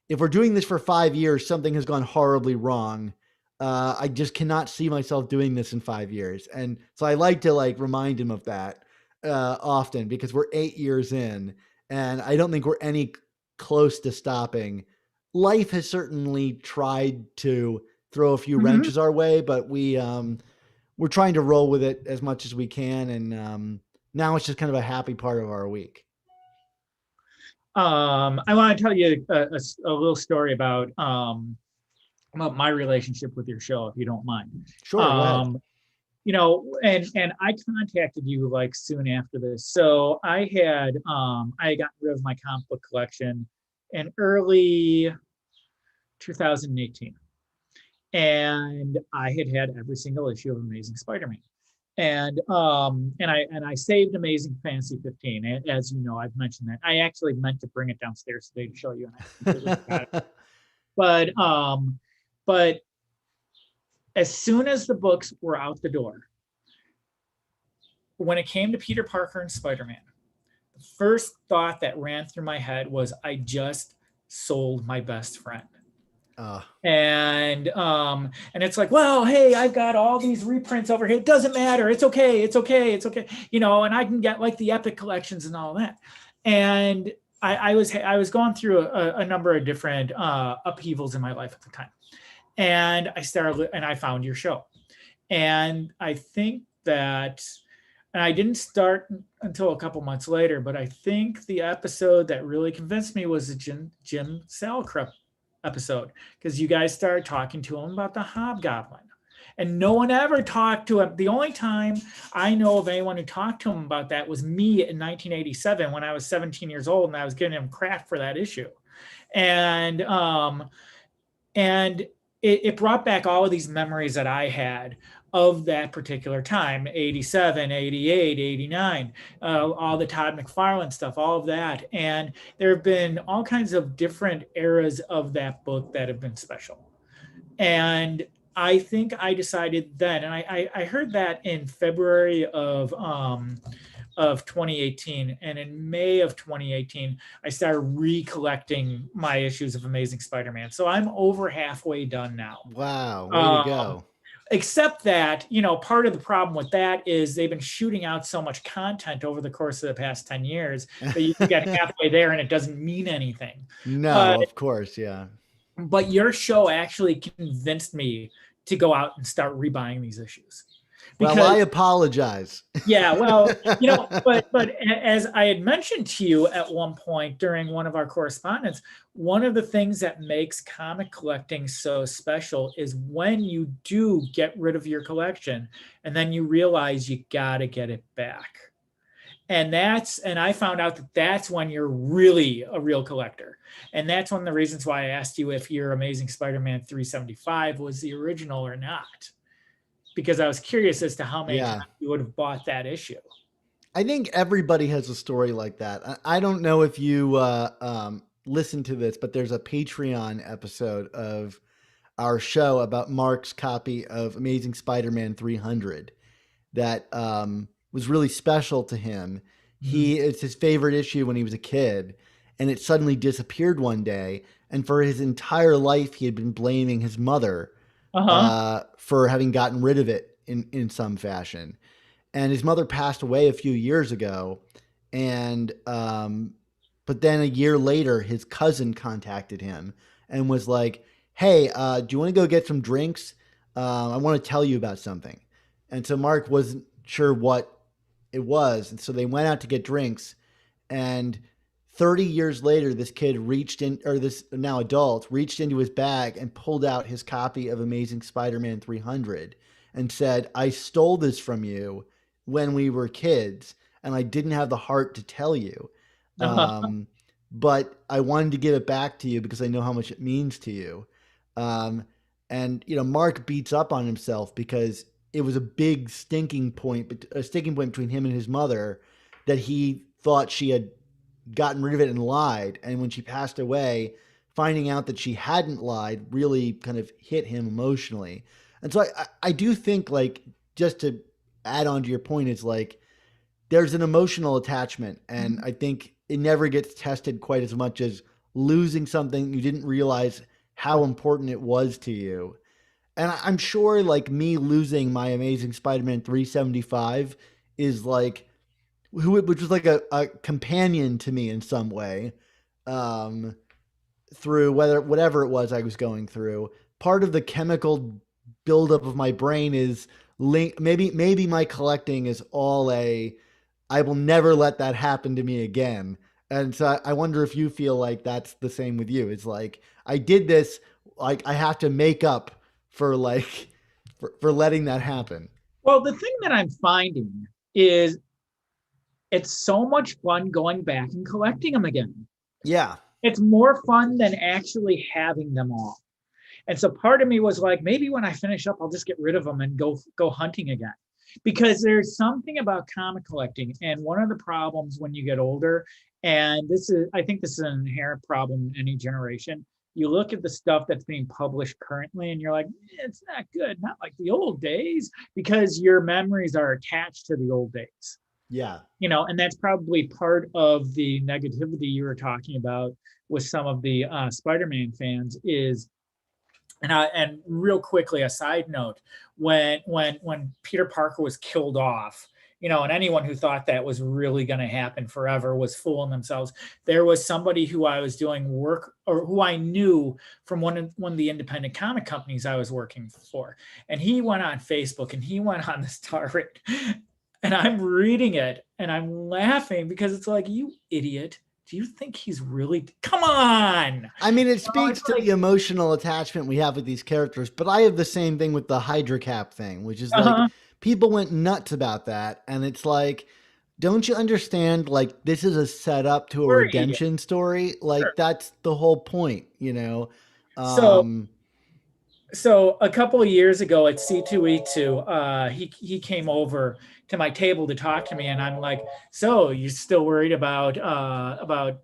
if we're doing this for 5 years, something has gone horribly wrong. I just cannot see myself doing this in 5 years. And so I like to like remind him of that often, because we're 8 years in and I don't think we're any close to stopping. Life has certainly tried to throw a few wrenches our way, but we're trying to roll with it as much as we can. And now it's just kind of a happy part of our week. I want to tell you a little story about my relationship with your show, if you don't mind. Sure. Go ahead. And I contacted you like soon after this. So I had gotten rid of my comic book collection in early 2018. And I had every single issue of Amazing Spider-Man. And I saved Amazing Fantasy 15. As you know, I've mentioned that. I actually meant to bring it downstairs today to show you, and I completely forgot it. But as soon as the books were out the door, when it came to Peter Parker and Spider-Man, the first thought that ran through my head was, I just sold my best friend. Uh, And it's like, well, hey, I've got all these reprints over here. It doesn't matter. It's okay. It's okay. It's okay. And I can get like the Epic collections and all that. And I was going through a number of different upheavals in my life at the time. And I found your show. And I think that, and I didn't start until a couple months later, but I think the episode that really convinced me was the Jim Salicrup episode, because you guys started talking to him about the Hobgoblin. And no one ever talked to him. The only time I know of anyone who talked to him about that was me in 1987 when I was 17 years old and I was giving him crap for that issue. And it brought back all of these memories that I had of that particular time, 87, 88, 89, all the Todd McFarlane stuff, all of that. And there have been all kinds of different eras of that book that have been special. And I think I decided then, and I heard that in February of 2018. And in May of 2018, I started recollecting my issues of Amazing Spider-Man. So I'm over halfway done now. wow, way to go. Except that, part of the problem with that is they've been shooting out so much content over the course of the past 10 years that you can get halfway there and it doesn't mean anything. No, of course, yeah. But your show actually convinced me to go out and start rebuying these issues. Well, I apologize. Yeah, well, but as I had mentioned to you at one point during one of our correspondence, one of the things that makes comic collecting so special is when you do get rid of your collection and then you realize you got to get it back. And I found out that that's when you're really a real collector. And that's one of the reasons why I asked you if your Amazing Spider-Man 375 was the original or not, because I was curious as to how many times you would have bought that issue. I think everybody has a story like that. I don't know if you listen to this, but there's a Patreon episode of our show about Mark's copy of Amazing Spider-Man 300 that was really special to him. It's his favorite issue when he was a kid, and it suddenly disappeared one day. And for his entire life, he had been blaming his mother for having gotten rid of it in some fashion. And his mother passed away a few years ago. And, but then a year later, his cousin contacted him and was like, hey, do you want to go get some drinks? I want to tell you about something. And so Mark wasn't sure what it was. And so they went out to get drinks, and 30 years later, this kid this now adult reached into his bag and pulled out his copy of Amazing Spider-Man 300 and said, I stole this from you when we were kids, and I didn't have the heart to tell you. But I wanted to give it back to you because I know how much it means to you. And, Mark beats up on himself because it was a big sticking point between him and his mother, that he thought she had gotten rid of it and lied. And when she passed away, finding out that she hadn't lied really kind of hit him emotionally. And so I do think, like, just to add on to your point, is like, there's an emotional attachment. And I think it never gets tested quite as much as losing something you didn't realize how important it was to you. And I'm sure, like, me losing my Amazing Spider-Man 375 is like, which was like a companion to me in some way, through whatever it was I was going through. Part of the chemical buildup of my brain is maybe my collecting is all I will never let that happen to me again. And so I wonder if you feel like that's the same with you. It's like, I did this, like, I have to make up for letting that happen. Well, the thing that I'm finding is it's so much fun going back and collecting them again. Yeah. It's more fun than actually having them all. And so part of me was like, maybe when I finish up, I'll just get rid of them and go hunting again. Because there's something about comic collecting. And one of the problems when you get older, and I think this is an inherent problem in any generation, you look at the stuff that's being published currently and you're like, it's not good, not like the old days, because your memories are attached to the old days. Yeah. And that's probably part of the negativity you were talking about with some of the Spider-Man fans is, and real quickly, a side note, when Peter Parker was killed off, and anyone who thought that was really going to happen forever was fooling themselves. There was somebody who I was doing work, or who I knew from one of the independent comic companies I was working for, and he went on Facebook and he went on this tirade, and I'm reading it and I'm laughing because it's like, you idiot. Do you think he's really? Come on. I mean, it It's speaks to like, the emotional attachment we have with these characters, but I have the same thing with the Hydra Cap thing, which is like uh-huh. people went nuts about that. And it's like, don't you understand? Like, this is a setup to a Sure, idiot. redemption story. Sure. Like, that's the whole point, you know? So Um, so a couple of years ago at C2E2, he came over to my table to talk to me, and I'm like, "So you still worried about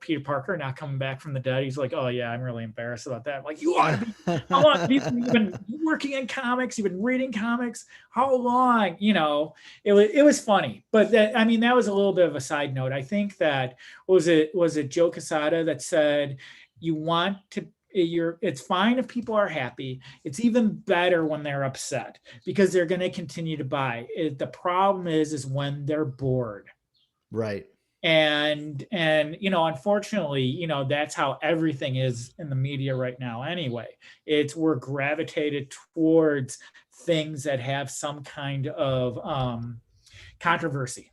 Peter Parker not coming back from the dead?" He's like, "Oh yeah, I'm really embarrassed about that." I'm like, "You ought to be. How long have you been working in comics? You've been reading comics. How long?" It was funny, but I mean, that was a little bit of a side note. I think that was it Joe Quesada that said, "You want to." It's fine if people are happy. It's even better when they're upset because they're going to continue to buy. The problem is when they're bored. right. And unfortunately, that's how everything is in the media right now anyway. We're gravitated towards things that have some kind of controversy.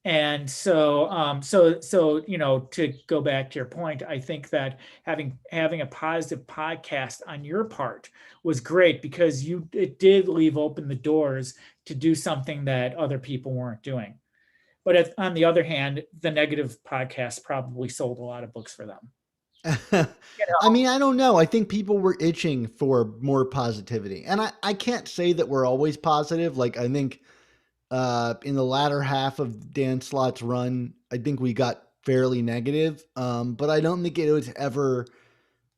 And so to go back to your point, I think that having a positive podcast on your part was great because it did leave open the doors to do something that other people weren't doing. But on the other hand, the negative podcast probably sold a lot of books for them. You I know? mean, I don't know. I think people were itching for more positivity. And I can't say that we're always positive. Like, I think in the latter half of Dan Slott's run, I think we got fairly negative. But I don't think it was ever,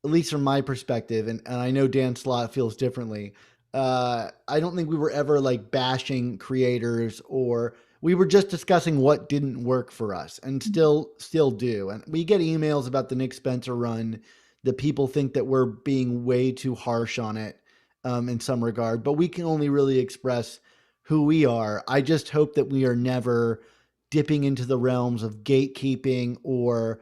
at least from my perspective, and I know Dan Slott feels differently. I don't think we were ever like bashing creators, or we were just discussing what didn't work for us and still do. And we get emails about the Nick Spencer run that people think that we're being way too harsh on it in some regard, but we can only really express who we are. I just hope that we are never dipping into the realms of gatekeeping or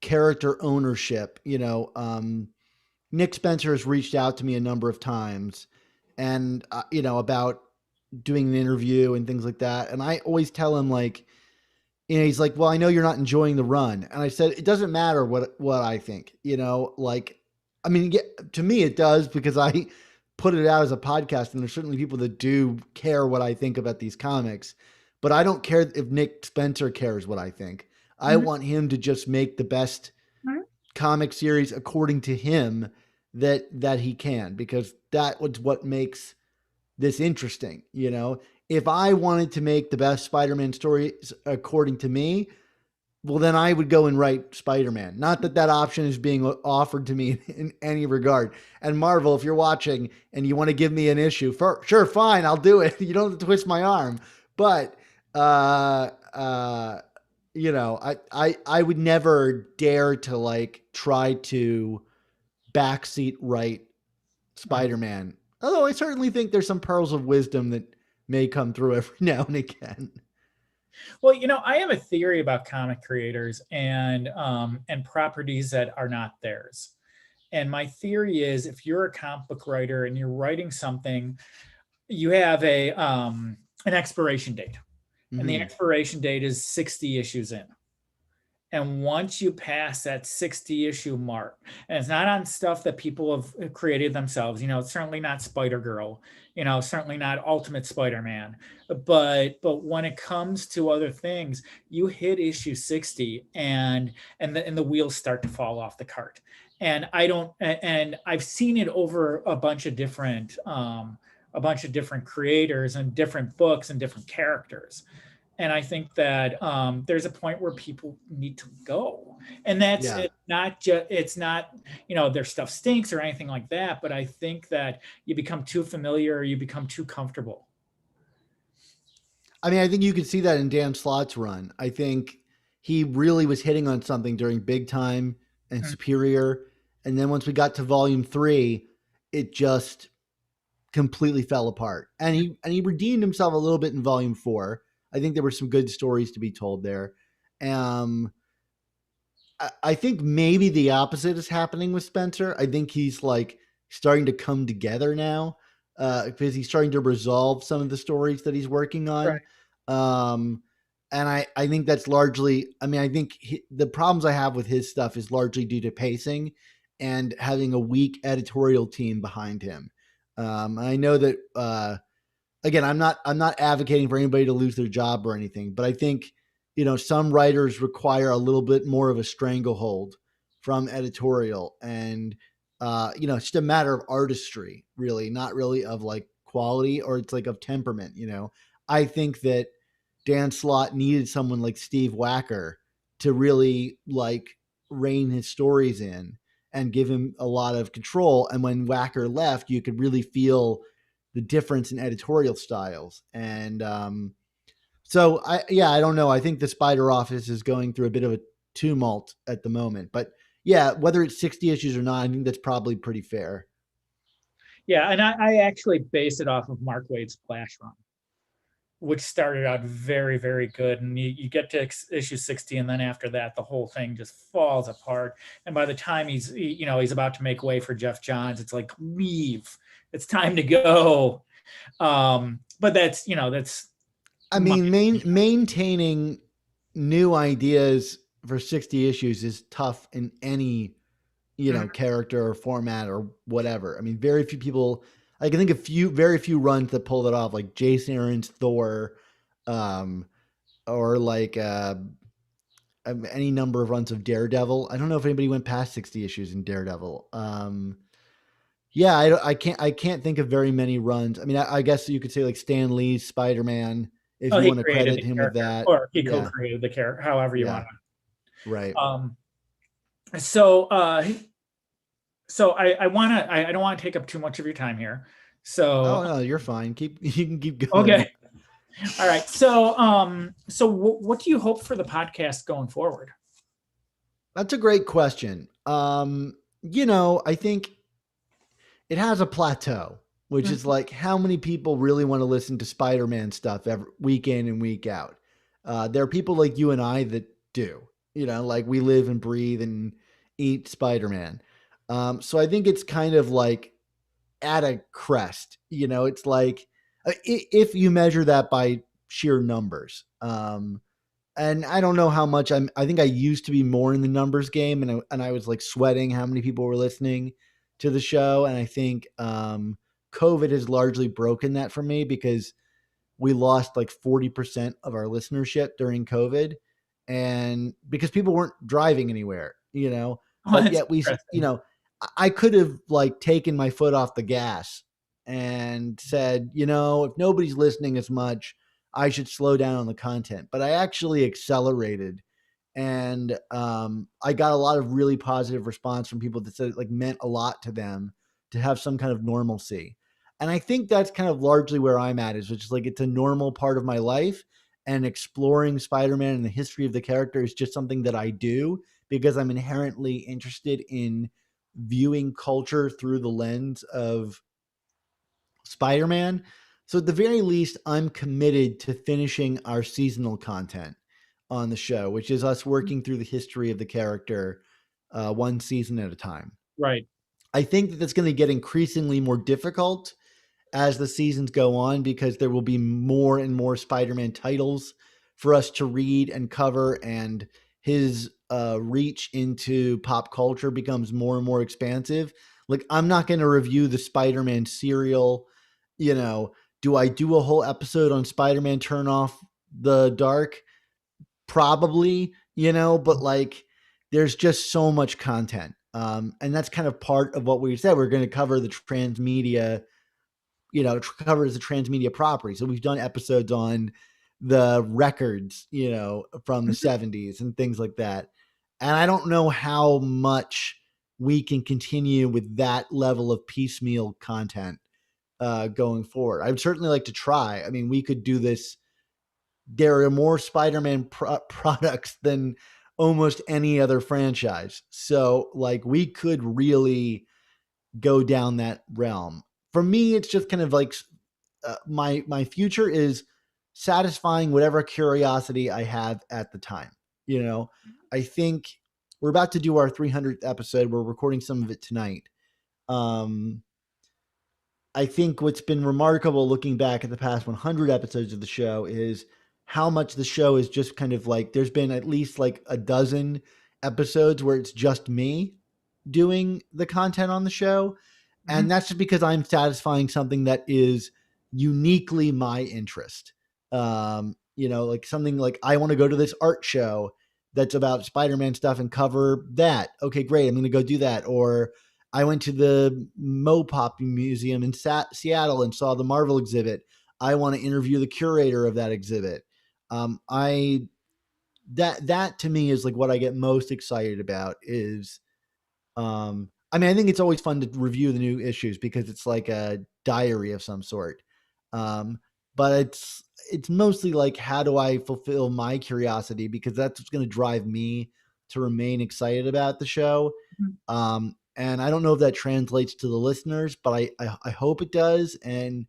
character ownership. Nick Spencer has reached out to me a number of times, and about doing an interview and things like that. And I always tell him, like, he's like, "Well, I know you're not enjoying the run," and I said, "It doesn't matter what I think. Like, I mean, yeah, to me it does because I put it out as a podcast, and there's certainly people that do care what I think about these comics, but I don't care if Nick Spencer cares what I think. I Mhm. want him to just make the best comic series according to him that he can, because that was what makes this interesting. If I wanted to make the best Spider-Man stories according to me, well, then I would go and write Spider-Man. Not that that option is being offered to me in any regard. And Marvel, if you're watching and you want to give me an issue, sure, fine, I'll do it. You don't have to twist my arm. But uh, uh, I would never dare to like try to backseat write Right. Spider-Man. Although I certainly think there's some pearls of wisdom that may come through every now and again. Well, I have a theory about comic creators and properties that are not theirs. And my theory is, if you're a comic book writer and you're writing something, you have an expiration date, and the Mm-hmm. expiration date is 60 issues in. And once you pass that 60 issue mark, and it's not on stuff that people have created themselves, it's certainly not Spider Girl, certainly not Ultimate Spider-Man, but when it comes to other things, you hit issue 60, and the wheels start to fall off the cart. And I've seen it over a bunch of different creators and different books and different characters. And I think that there's a point where people need to go, and that's Yeah. it. Not just it's not their stuff stinks or anything like that, but I think that you become too familiar, or you become too comfortable. I mean, I think you could see that in Dan Slott's run. I think he really was hitting on something during Big Time and Mm. Superior. And then once we got to volume 3, it just completely fell apart. And he redeemed himself a little bit in volume 4. I think there were some good stories to be told there. Um, I think maybe the opposite is happening with Spencer. I think he's like starting to come together now because he's starting to resolve some of the stories that he's working on. Right. Um, and I think that's largely, I mean, I think the problems I have with his stuff is largely due to pacing and having a weak editorial team behind him. I know that, again, I'm not advocating for anybody to lose their job or anything, but I think, some writers require a little bit more of a stranglehold from editorial, and it's just a matter of artistry, really, not really of like quality, or it's like of temperament. I think that Dan Slott needed someone like Steve Wacker to really like rein his stories in and give him a lot of control. And when Wacker left, you could really feel the difference in editorial styles. And so I don't know. I think the Spider Office is going through a bit of a tumult at the moment, but yeah, whether it's 60 issues or not, I think that's probably pretty fair. Yeah, and I actually based it off of Mark Waid's Flash run, which started out very, very good. And you get to issue 60, and then after that, the whole thing just falls apart. And by the time he's about to make way for Jeff Johns, it's like, leave. It's time to go. But that's I my mean, maintaining new ideas for 60 issues is tough in any, character or format or whatever. I mean, very few people, I can think of very few runs that pull it off, like Jason Aaron's Thor, um, or like any number of runs of Daredevil. I don't know if anybody went past 60 issues in Daredevil. Yeah, I can't think of very many runs. I mean, I guess you could say like Stan Lee's Spider-Man, if Oh, you he want to created credit the him with character, that. or he Yeah, co-created the character, however you yeah, want right. to. So I want to, I don't want to take up too much of your time here. Oh So, no, you're fine. You can keep going. okay. All right. So what do you hope for the podcast going forward? That's a great question. I think it has a plateau, which is Mhm. like how many people really want to listen to Spider-Man stuff every week in and week out. There are people like you and I that do. Like we live and breathe and eat Spider-Man. So I think it's kind of like at a crest. It's like if you measure that by sheer numbers. And I don't know how much I think I used to be more in the numbers game, and I was like sweating how many people were listening to the show. And I think COVID has largely broken that for me because we lost like 40% of our listenership during COVID, and because people weren't driving anywhere. Oh, But that's yet interesting. I could have like taken my foot off the gas and said, if nobody's listening as much, I should slow down on the content. But I actually accelerated, and I got a lot of really positive response from people that said it like meant a lot to them to have some kind of normalcy. And I think that's kind of largely where I'm at, is which is like it's a normal part of my life, and exploring Spider-Man and the history of the character is just something that I do because I'm inherently interested in viewing culture through the lens of Spider-Man. So at the very least, I'm committed to finishing our seasonal content on the show, which is us working through the history of the character one season at a time. Right. I think that that's going to get increasingly more difficult as the seasons go on because there will be more and more Spider-Man titles for us to read and cover, and his reach into pop culture becomes more and more expansive. Like, I'm not going to review the Spider-Man serial. You know, do I do a whole episode on Spider-Man Turn Off the Dark? Probably, but like there's just so much content. And that's kind of part of what we said. We're going to cover the transmedia, covers the transmedia property. So we've done episodes on the records, from the Mhm. 70s and things like that. And I don't know how much we can continue with that level of piecemeal content going forward. I'd certainly like to try. I mean, we could do this there are more Spider-Man products than almost any other franchise. So like we could really go down that realm. For me, it's just kind of like my future is satisfying whatever curiosity I have at the time. You know, I think we're about to do our 300th episode. We're recording some of it tonight. Um, I think what's been remarkable looking back at the past 100 episodes of the show is how much the show is just kind of like there's been at least like a dozen episodes where it's just me doing the content on the show. And Mhm. that's just because I'm satisfying something that is uniquely my interest. Like something like I want to go to this art show that's about Spider-Man stuff and cover that. Okay, great. I'm going to go do that. Or I went to the Mopop Museum in Seattle and saw the Marvel exhibit. I want to interview the curator of that exhibit. I that to me is like what I get most excited about is I think it's always fun to review the new issues because it's like a diary of some sort. Um, but it's mostly like how do I fulfill my curiosity because that's what's going to drive me to remain excited about the show. Mhm. And I don't know if that translates to the listeners, but I hope it does. And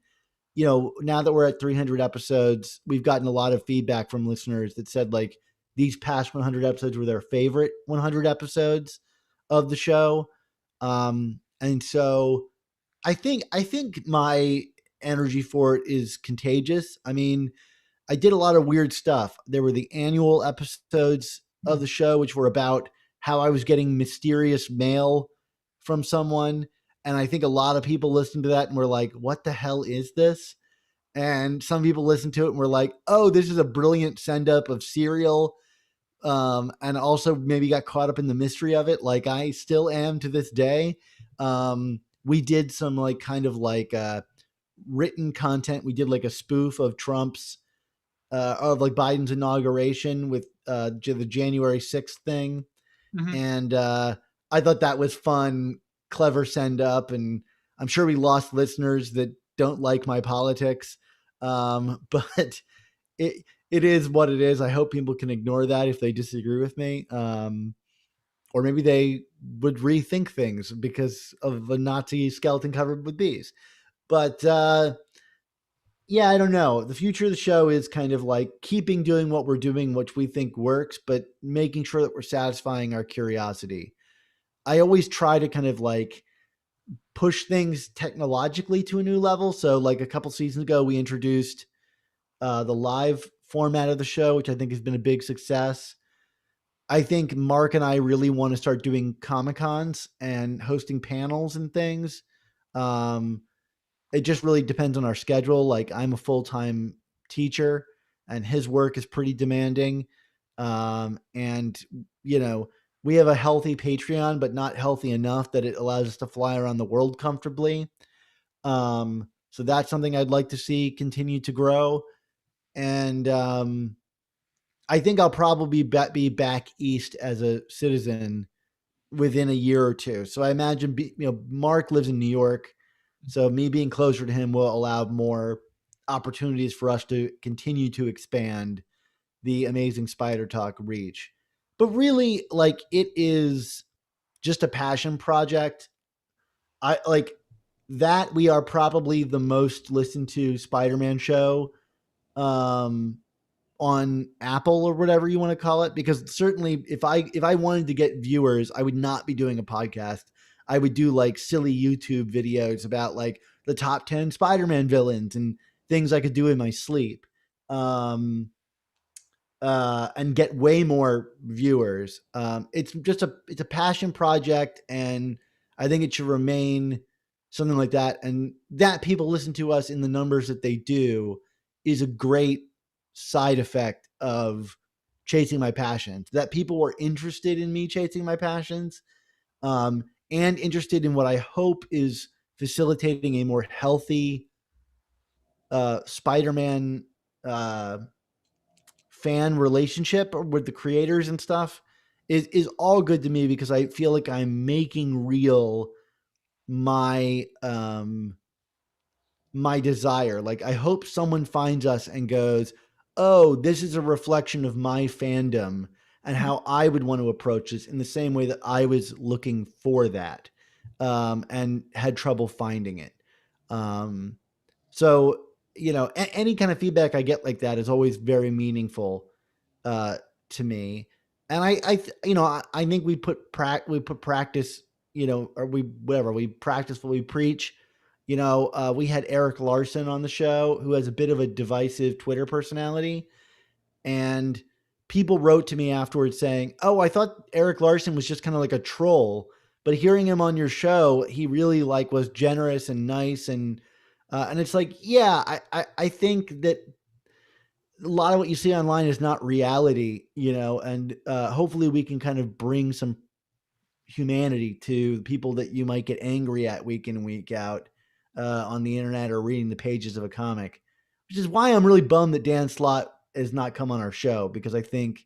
now that we're at 300 episodes, we've gotten a lot of feedback from listeners that said like these past 100 episodes were their favorite 100 episodes of the show. And so I think my energy for it is contagious. I mean, I did a lot of weird stuff. There were the annual episodes of the show, which were about how I was getting mysterious mail from someone. And I think a lot of people listened to that and were like, what the hell is this? And some people listened to it and were like, oh, this is a brilliant send up of cereal. And also maybe got caught up in the mystery of it, like I still am to this day. We did some like kind of like written content. We did like a spoof of Trump's of like Biden's inauguration with the January 6th thing. Mhm. And I thought that was fun, clever send up. And I'm sure we lost listeners that don't like my politics. But it is what it is. I hope people can ignore that if they disagree with me. Or maybe they would rethink things because of a Nazi skeleton covered with bees. But yeah, I don't know. The future of the show is kind of like keeping doing what we're doing, which we think works, but making sure that we're satisfying our curiosity. I always try to kind of like push things technologically to a new level. So, like a couple seasons ago, we introduced the live format of the show, which I think has been a big success. I think Mark and I really want to start doing Comic Cons and hosting panels and things. Um, it just really depends on our schedule. Like I'm a full time teacher, and his work is pretty demanding. And we have a healthy Patreon, but not healthy enough that it allows us to fly around the world comfortably. So that's something I'd like to see continue to grow. And I think I'll probably be back east as a citizen within a year or two. So I imagine, Mark lives in New York, so me being closer to him will allow more opportunities for us to continue to expand the Amazing Spider Talk reach. But really, like it is just a passion project. I like that we are probably the most listened to Spider-Man show. Um, on Apple or whatever you want to call it, because certainly if I wanted to get viewers, I would not be doing a podcast. I would do like silly YouTube videos about like the top 10 Spider-Man villains and things I could do in my sleep. And get way more viewers. It's a passion project, and I think it should remain something like that. And that people listen to us in the numbers that they do is a great side effect of chasing my passions. That people were interested in me chasing my passions, and interested in what I hope is facilitating a more healthy Spider-Man uh, fan relationship with the creators and stuff is all good to me because I feel like I'm making real my my desire. Like I hope someone finds us and goes, oh, this is a reflection of my fandom and how I would want to approach this in the same way that I was looking for that, and had trouble finding it. Um, so, any kind of feedback I get like that is always very meaningful, uh, to me. And I think we put practice, or we practice what we preach. We had Eric Larson on the show, who has a bit of a divisive Twitter personality, and people wrote to me afterwards saying, "Oh, I thought Eric Larson was just kind of like a troll, but hearing him on your show, he really like was generous and nice." And it's like, yeah, I think that a lot of what you see online is not reality, and hopefully we can kind of bring some humanity to the people that you might get angry at week in and week out, on the internet or reading the pages of a comic, which is why I'm really bummed that Dan Slott has not come on our show, because I think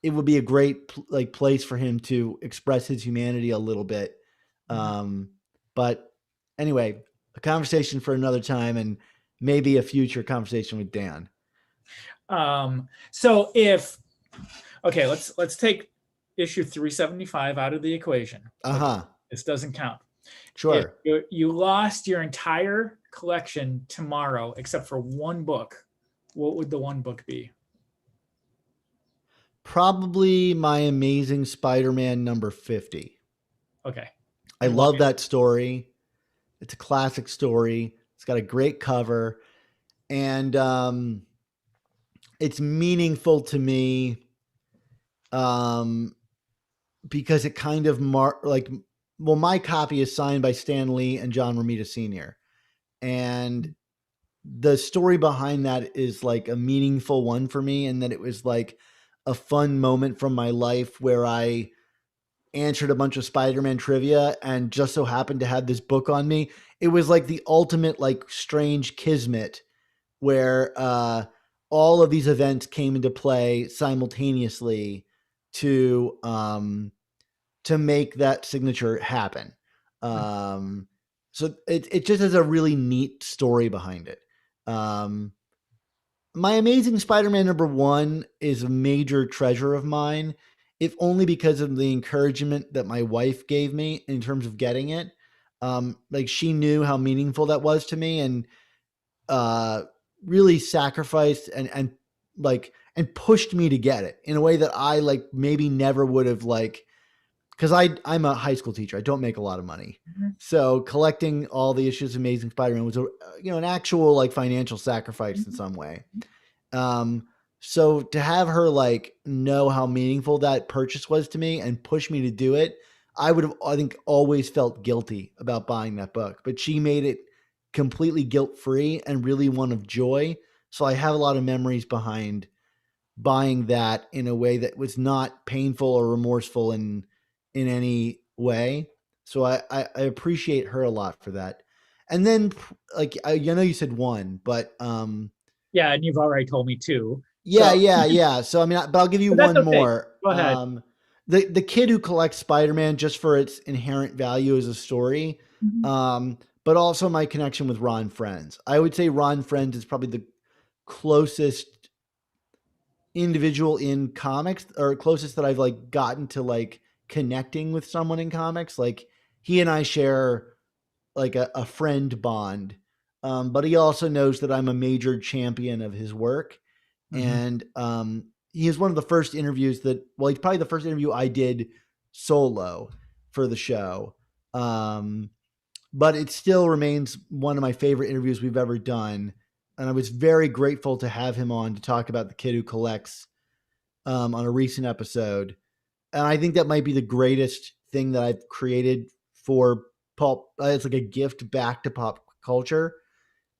it would be a great place for him to express his humanity a little bit. But anyway, a conversation for another time, and maybe a future conversation with Dan. So let's take issue 375 out of the equation. This doesn't count. Sure. If you lost your entire collection tomorrow, except for one book, what would the one book be? Probably My Amazing Spider-Man number 50. Okay. I love that story. It's a classic story. It's got a great cover, and it's meaningful to me, because it kind of my copy is signed by Stan Lee and John Romita Sr. And the story behind that is like a meaningful one for me, and that it was like a fun moment from my life where I answered a bunch of Spider-Man trivia and just so happened to have this book on me. It was like the ultimate like strange kismet where all of these events came into play simultaneously to make that signature happen. So it just has a really neat story behind it. My Amazing Spider-Man number 1 is a major treasure of mine, if only because of the encouragement that my wife gave me in terms of getting it. Like, she knew how meaningful that was to me, and really sacrificed and pushed me to get it in a way that I maybe never would have, because I'm a high school teacher. I don't make a lot of money. So collecting all the issues of Amazing Spider-Man was an actual financial sacrifice in some way. So to have her know how meaningful that purchase was to me and push me to do it, I would have, I think, always felt guilty about buying that book, but she made it completely guilt-free and really one of joy. So I have a lot of memories behind buying that in a way that was not painful or remorseful in any way. So I appreciate her a lot for that. And then I know you said 1, but yeah, and you've already told me 2. Yeah. So I mean, but I'll give you one more. Go ahead. The Kid Who Collects Spider-Man, just for its inherent value as a story, but also my connection with Ron Frenz. I would say Ron Frenz is probably the closest individual in comics, or closest that I've gotten to connecting with someone in comics. He and I share a friend bond, but he also knows that I'm a major champion of his work. And he is one of the first interviews he's probably the first interview I did solo for the show. But it still remains one of my favorite interviews we've ever done. And I was very grateful to have him on to talk about The Kid Who Collects on a recent episode. And I think that might be the greatest thing that I've created for pulp. It's like a gift back to pop culture.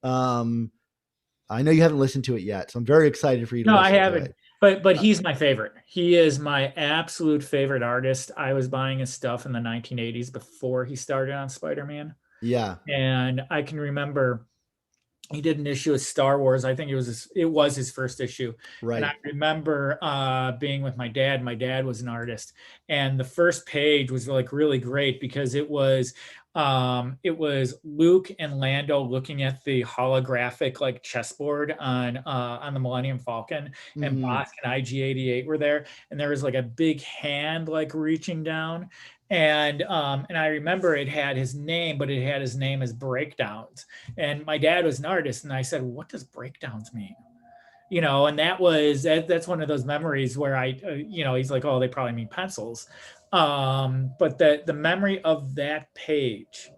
I know you haven't listened to it yet, so I'm very excited for you to listen to it. No, I haven't. But he's my favorite. He is my absolute favorite artist. I was buying his stuff in the 1980s before he started on Spider-Man. Yeah. And I can remember he did an issue of Star Wars. I think it was his first issue. Right. And I remember being with my dad. My dad was an artist, and the first page was really great because it was It was Luke and Lando looking at the holographic like chessboard on the Millennium Falcon, and Hmm. Bosk and IG-88 were there, and there was like a big hand like reaching down, and I remember it had his name, but it had his name as Breakdowns, and my dad was an artist, and I said, "What does breakdowns mean?" And that's one of those memories where he's like, oh, they probably mean pencils. But the memory of that page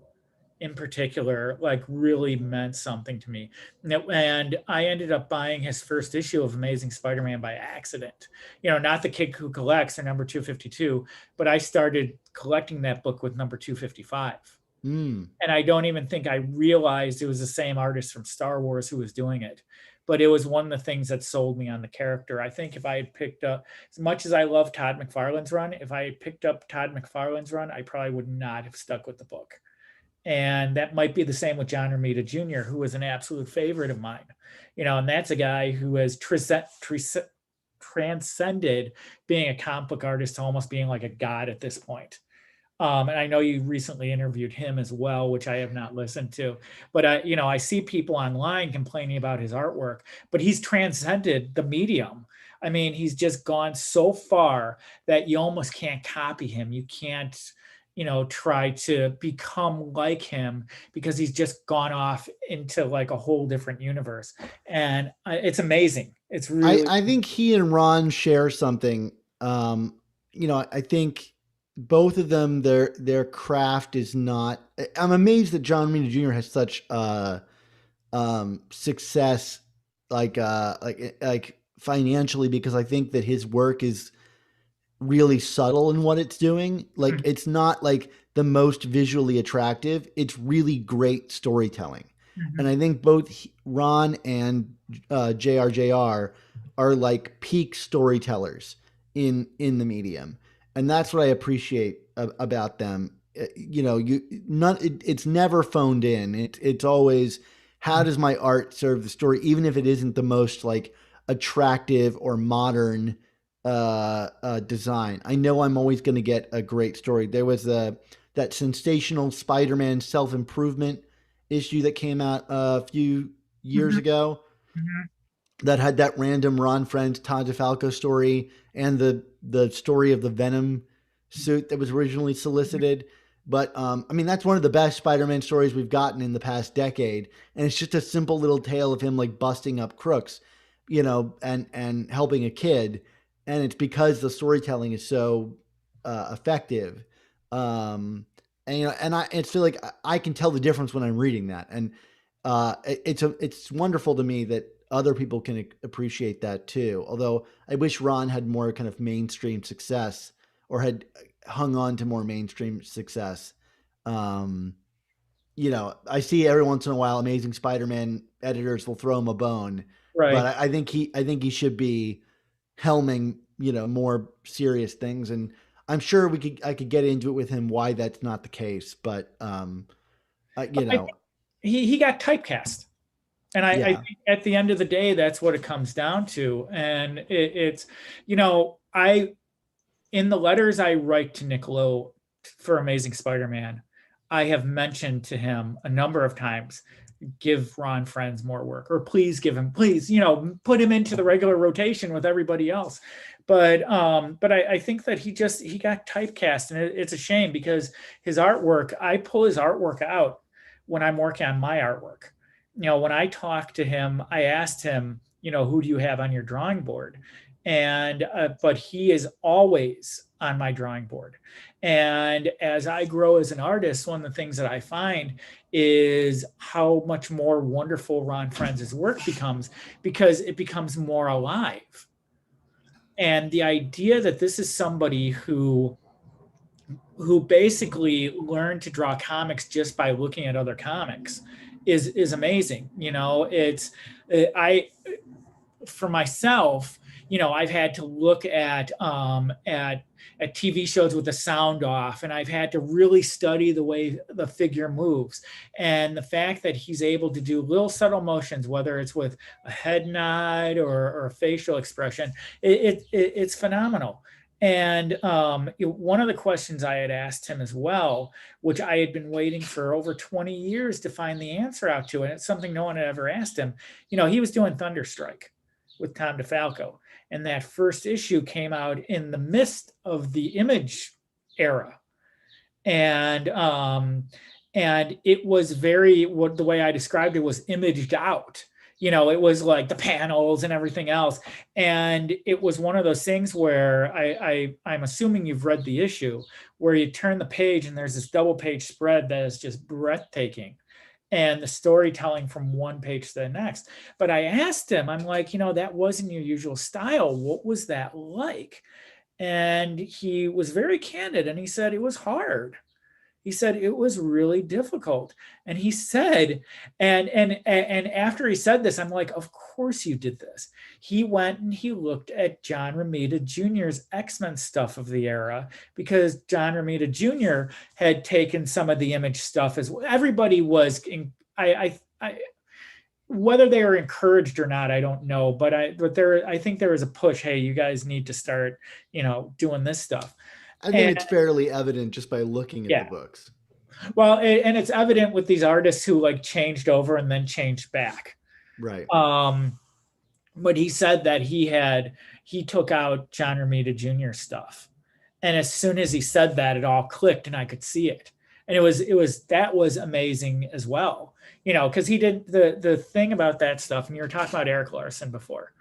in particular, like, really meant something to me. And I ended up buying his first issue of Amazing Spider-Man by accident. Not The Kid Who Collects or number 252, but I started collecting that book with number 255. Mm. And I don't even think I realized it was the same artist from Star Wars who was doing it. But it was one of the things that sold me on the character. I think if I had picked up, as much as I love Todd McFarlane's run, if I had picked up Todd McFarlane's run, I probably would not have stuck with the book. And that might be the same with John Romita Jr., who was an absolute favorite of mine. And that's a guy who has transcended being a comic book artist to almost being like a god at this point. And I know you recently interviewed him as well, which I have not listened to. But I see people online complaining about his artwork, but he's transcended the medium. I mean, he's just gone so far that you almost can't copy him. You can't, try to become like him, because he's just gone off into like a whole different universe. And it's amazing. It's really. I think he and Ron share something. I think both of them, their craft is not. I'm amazed that John Romita Jr. has such success, like financially, because I think that his work is really subtle in what it's doing. Like, it's not like the most visually attractive. It's really great storytelling. And Mhm. I think both Ron and JRJR are like peak storytellers in the medium, and that's what I appreciate about them. It's never phoned in. It's always, how does my art serve the story, even if it isn't the most like attractive or modern design. I know I'm always going to get a great story. There was that sensational Spider-Man self-improvement issue that came out a few years Mhm. ago Mhm. that had that random Ron Friend Todd DeFalco story, and the story of the Venom suit that was originally solicited. But I mean, that's one of the best Spider-Man stories we've gotten in the past decade, and it's just a simple little tale of him like busting up crooks, and helping a kid, and it's because the storytelling is so effective. Um, and it's feel like I can tell the difference when I'm reading that, and it's wonderful to me that other people can appreciate that too. Although I wish Ron had more kind of mainstream success, or had hung on to more mainstream success. Um, I see every once in a while Amazing Spider-Man editors will throw him a bone, but Right. I think he should be helming more serious things. And I'm sure I could get into it with him why that's not the case, but But I think he got typecast. And I yeah. think at the end of the day, that's what it comes down to. And it's, I, in the letters I write to Nick Lowe for Amazing Spider-Man, I have mentioned to him a number of times, give Ron Friends more work, or please, put him into the regular rotation with everybody else. But I think that he got typecast, and it's a shame, because his artwork, I pull his artwork out when I'm working on my artwork. When I talked to him, I asked him, who do you have on your drawing board? And but he is always on my drawing board. And as I grow as an artist, one of the things that I find is how much more wonderful Ron Friends' work becomes, because it becomes more alive. And the idea that this is somebody who basically learned to draw comics just by looking at other comics is amazing. It's I for myself, I've had to look at TV shows with the sound off, and I've had to really study the way the figure moves. And the fact that he's able to do little subtle motions, whether it's with a head nod or a facial expression, it's phenomenal. And one of the questions I had asked him as well, which I had been waiting for over 20 years to find the answer out to, and it's something no one had ever asked him. He was doing Thunderstrike with Tom DeFalco, and that first issue came out in the midst of the Image era, and it was what the way I described it was imaged out. It was like the panels and everything else, and it was one of those things where I'm assuming you've read the issue, where you turn the page and there's this double page spread that is just breathtaking, and the storytelling from one page to the next. But I asked him, I'm like, that wasn't your usual style. What was that like? And he was very candid, and he said it was hard. He said it was really difficult. And he said, and after he said this, I'm like, of course you did this. He went and he looked at John Romita Jr.'s X-Men stuff of the era, because John Romita Jr. had taken some of the Image stuff as well. Everybody was I whether they were encouraged or not, I don't know. But I think there was a push. Hey, you guys need to start, doing this stuff. I think it's fairly evident just by looking at the books. Well, and it's evident with these artists who like changed over and then changed back. Right. But he said that he took out John Romita Jr. stuff. And as soon as he said that, it all clicked and I could see it. And that was amazing as well. Because he did the thing about that stuff, and you were talking about Eric Larson before.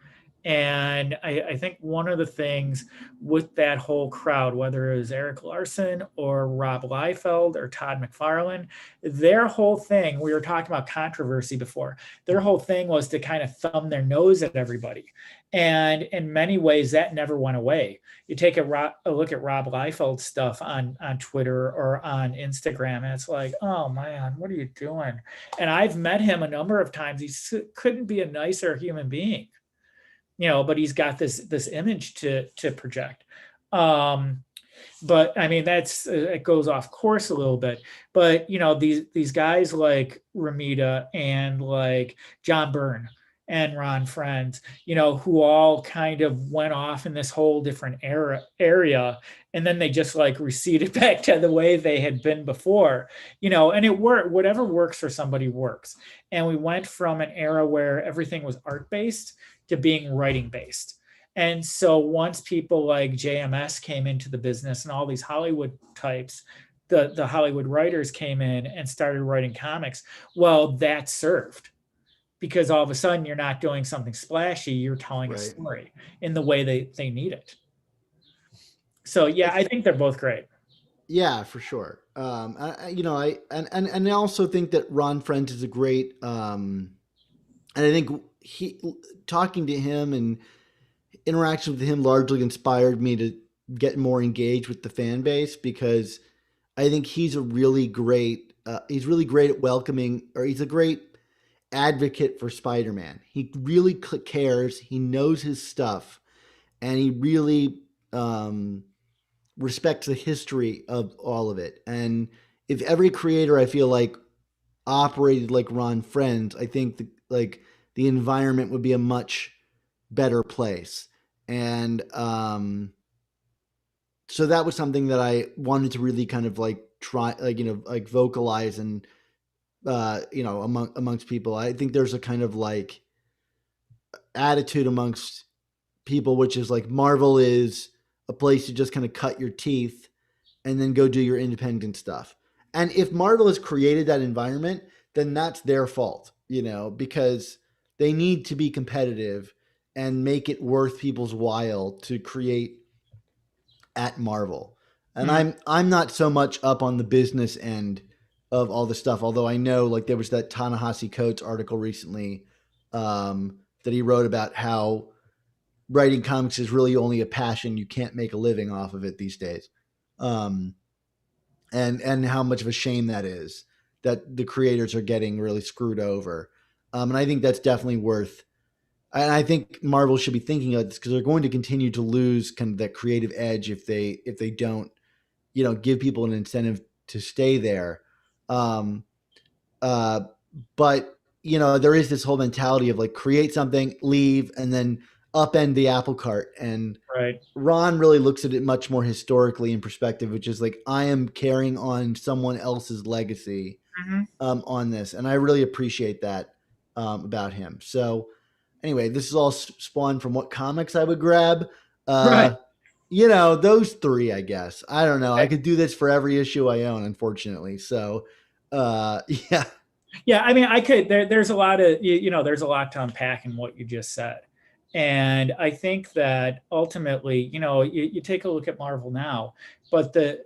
And I think one of the things with that whole crowd, whether it was Eric Larson or Rob Liefeld or Todd McFarlane, their whole thing, we were talking about controversy before, their whole thing was to kind of thumb their nose at everybody. And in many ways, that never went away. You take a look at Rob Liefeld's stuff on Twitter or on Instagram, and it's like, oh man, what are you doing? And I've met him a number of times. He couldn't be a nicer human being. But he's got this image to project. But I mean, it goes off course a little bit. But these guys like Romita and like John Byrne and Ron Friend, who all kind of went off in this whole different area, and then they just like receded back to the way they had been before, and it worked. Whatever works for somebody works. And we went from an era where everything was art based to being writing based. And so once people like JMS came into the business and all these Hollywood types, the Hollywood writers came in and started writing comics, well, that served, because all of a sudden you're not doing something splashy, you're telling a story in the way they need it. So yeah, I think they're both great. Yeah, for sure. I also think that Ron Friend is a great, and I think talking to him and interaction with him largely inspired me to get more engaged with the fan base, because I think he's really great at welcoming, or he's a great advocate for Spider-Man. He really cares. He knows his stuff, and he really respects the history of all of it. And if every creator, I feel like, operated like Ron Friend, I think the environment would be a much better place. And so that was something that I wanted to really kind of like try, like vocalize and amongst people. I think there's a kind of like attitude amongst people, which is like Marvel is a place to just kind of cut your teeth and then go do your independent stuff. And if Marvel has created that environment, then that's their fault, because they need to be competitive and make it worth people's while to create at Marvel. And I'm not so much up on the business end of all the stuff, although I know like there was that Ta-Nehisi Coates article recently that he wrote about how writing comics is really only a passion. You can't make a living off of it these days. And how much of a shame that is, that the creators are getting really screwed over. And I think that's definitely worth, and I think Marvel should be thinking of this, because they're going to continue to lose kind of that creative edge if they don't, give people an incentive to stay there. But there is this whole mentality of like create something, leave, and then upend the apple cart. And Right. Ron really looks at it much more historically in perspective, which is like, I am carrying on someone else's legacy Mhm. on this. And I really appreciate that about him. So anyway, this is all spawned from what comics I would grab. Right. Uh, those three, I guess. I don't know. I could do this for every issue I own, unfortunately. So, yeah. Yeah, I mean, there's a lot of, there's a lot to unpack in what you just said. And I think that ultimately, you take a look at Marvel now, but the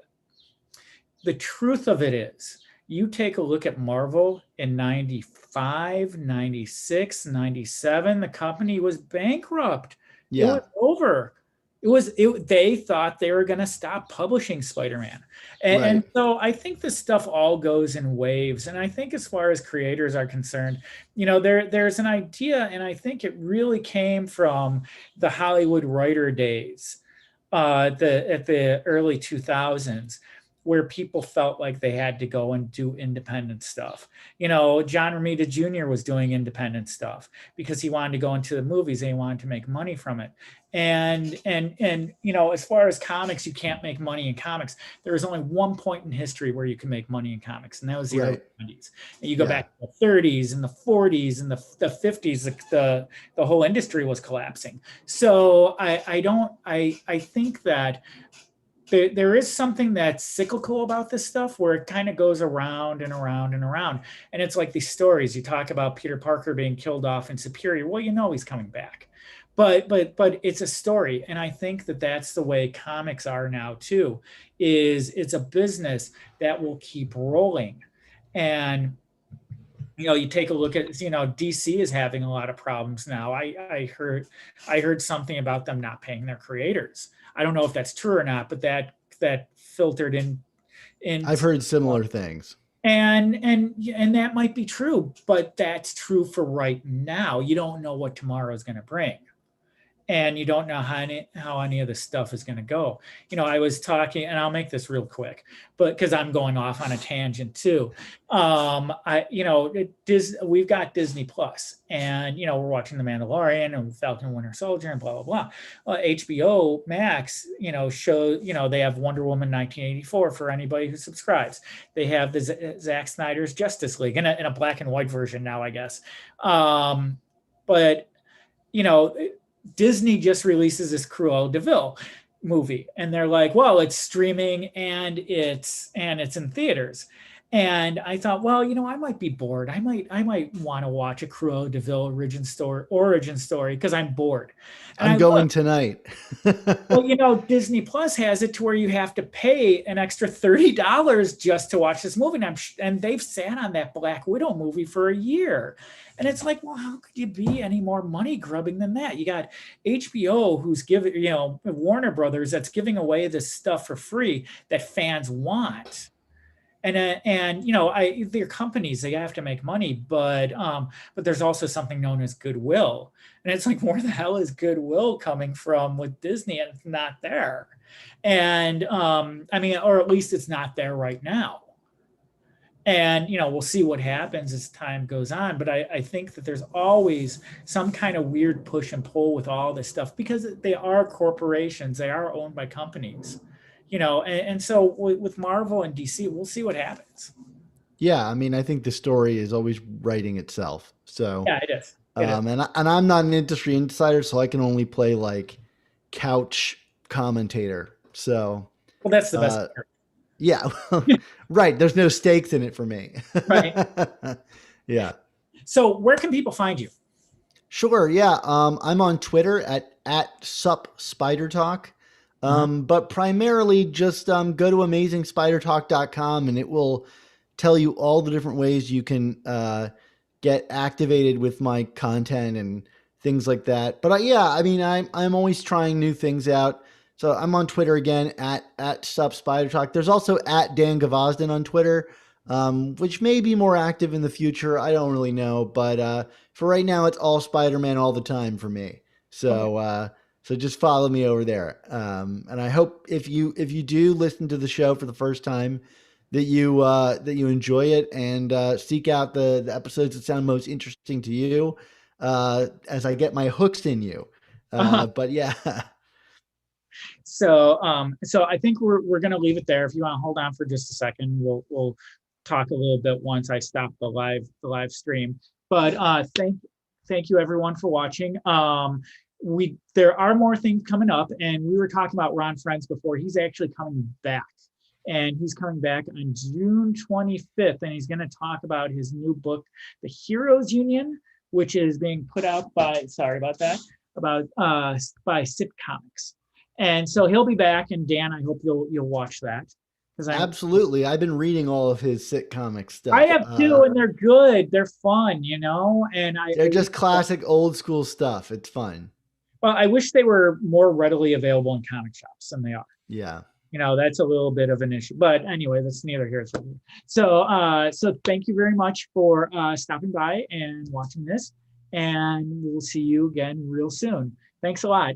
truth of it is, you take a look at Marvel in 95, 96, 97, the company was bankrupt. It Yeah. was over. They thought they were going to stop publishing Spider-Man. And Right. so I think this stuff all goes in waves. And I think as far as creators are concerned, there's an idea, and I think it really came from the Hollywood writer days, at the early 2000s, where people felt like they had to go and do independent stuff. John Romita Jr. was doing independent stuff because he wanted to go into the movies and he wanted to make money from it. And as far as comics, you can't make money in comics. There was only one point in history where you can make money in comics, and that was the early Right. 70s. And you go Yeah. back to the 30s and the 40s and the 50s, the whole industry was collapsing. So I think that there is something that's cyclical about this stuff, where it kind of goes around and around and around. And it's like these stories you talk about, Peter Parker being killed off in Superior. Well, he's coming back, but it's a story. And I think that that's the way comics are now too. Is it's a business that will keep rolling. And you take a look at, DC is having a lot of problems now. I heard something about them not paying their creators. I don't know if that's true or not, but that filtered in. I've heard similar things. And that might be true, but that's true for right now. You don't know what tomorrow is going to bring, and you don't know how any of this stuff is going to go. I was talking, and I'll make this real quick, but because I'm going off on a tangent too. We've got Disney Plus, and we're watching The Mandalorian and Falcon and Winter Soldier and blah blah blah. HBO Max, they have Wonder Woman 1984 for anybody who subscribes. They have the Zack Snyder's Justice League in a black and white version now, I guess. But Disney just releases this Cruella de Vil movie, and they're like, well, it's streaming and it's in theaters. And I thought, well, I might be bored. I might want to watch a Cruella de Vil origin story because I'm bored. And I'm going tonight. well, Disney Plus has it to where you have to pay an extra $30 just to watch this movie. And they've sat on that Black Widow movie for a year. And it's like, well, how could you be any more money grubbing than that? You got HBO, who's giving, Warner Brothers, that's giving away this stuff for free that fans want. And they're companies, they have to make money, but there's also something known as goodwill. And it's like, where the hell is goodwill coming from with Disney? And it's not there. And or at least it's not there right now. And we'll see what happens as time goes on. But I think that there's always some kind of weird push and pull with all this stuff, because they are corporations, they are owned by companies. And so with Marvel and DC, we'll see what happens. Yeah, I mean, I think the story is always writing itself. So yeah, it is. And I'm not an industry insider, so I can only play like couch commentator. So well, that's the best part. Yeah, right. There's no stakes in it for me. Right. Yeah. So where can people find you? Sure. Yeah. I'm on Twitter at sup spider talk. But primarily just go to amazingspidertalk.com, and it will tell you all the different ways you can get activated with my content and things like that. But I'm always trying new things out. So I'm on Twitter again at sup spider talk. There's also at Dan Gvozden on Twitter, which may be more active in the future. I don't really know, but for right now, it's all Spider-Man all the time for me. So. Okay. So just follow me over there. And I hope if you do listen to the show for the first time, that you enjoy it and seek out the episodes that sound most interesting to you, as I get my hooks in you. Uh-huh. But yeah. So I think we're gonna leave it there. If you want to hold on for just a second, we'll talk a little bit once I stop the live stream. But thank you everyone for watching. There are more things coming up, and we were talking about Ron Friends before. He's actually coming back, and he's coming back on June 25th, and he's going to talk about his new book, The Heroes Union, which is being put out by, sorry about that, by SIP Comics. And so he'll be back, and Dan, I hope you'll watch that, because Absolutely. I've been reading all of his sitcomic I stuff. have too, and they're good, they're fun, and They're just classic old school stuff. It's fun. well, I wish they were more readily available in comic shops than they are. Yeah. That's a little bit of an issue, but anyway, that's neither here nor there. So thank you very much for stopping by and watching this, and we'll see you again real soon. Thanks a lot.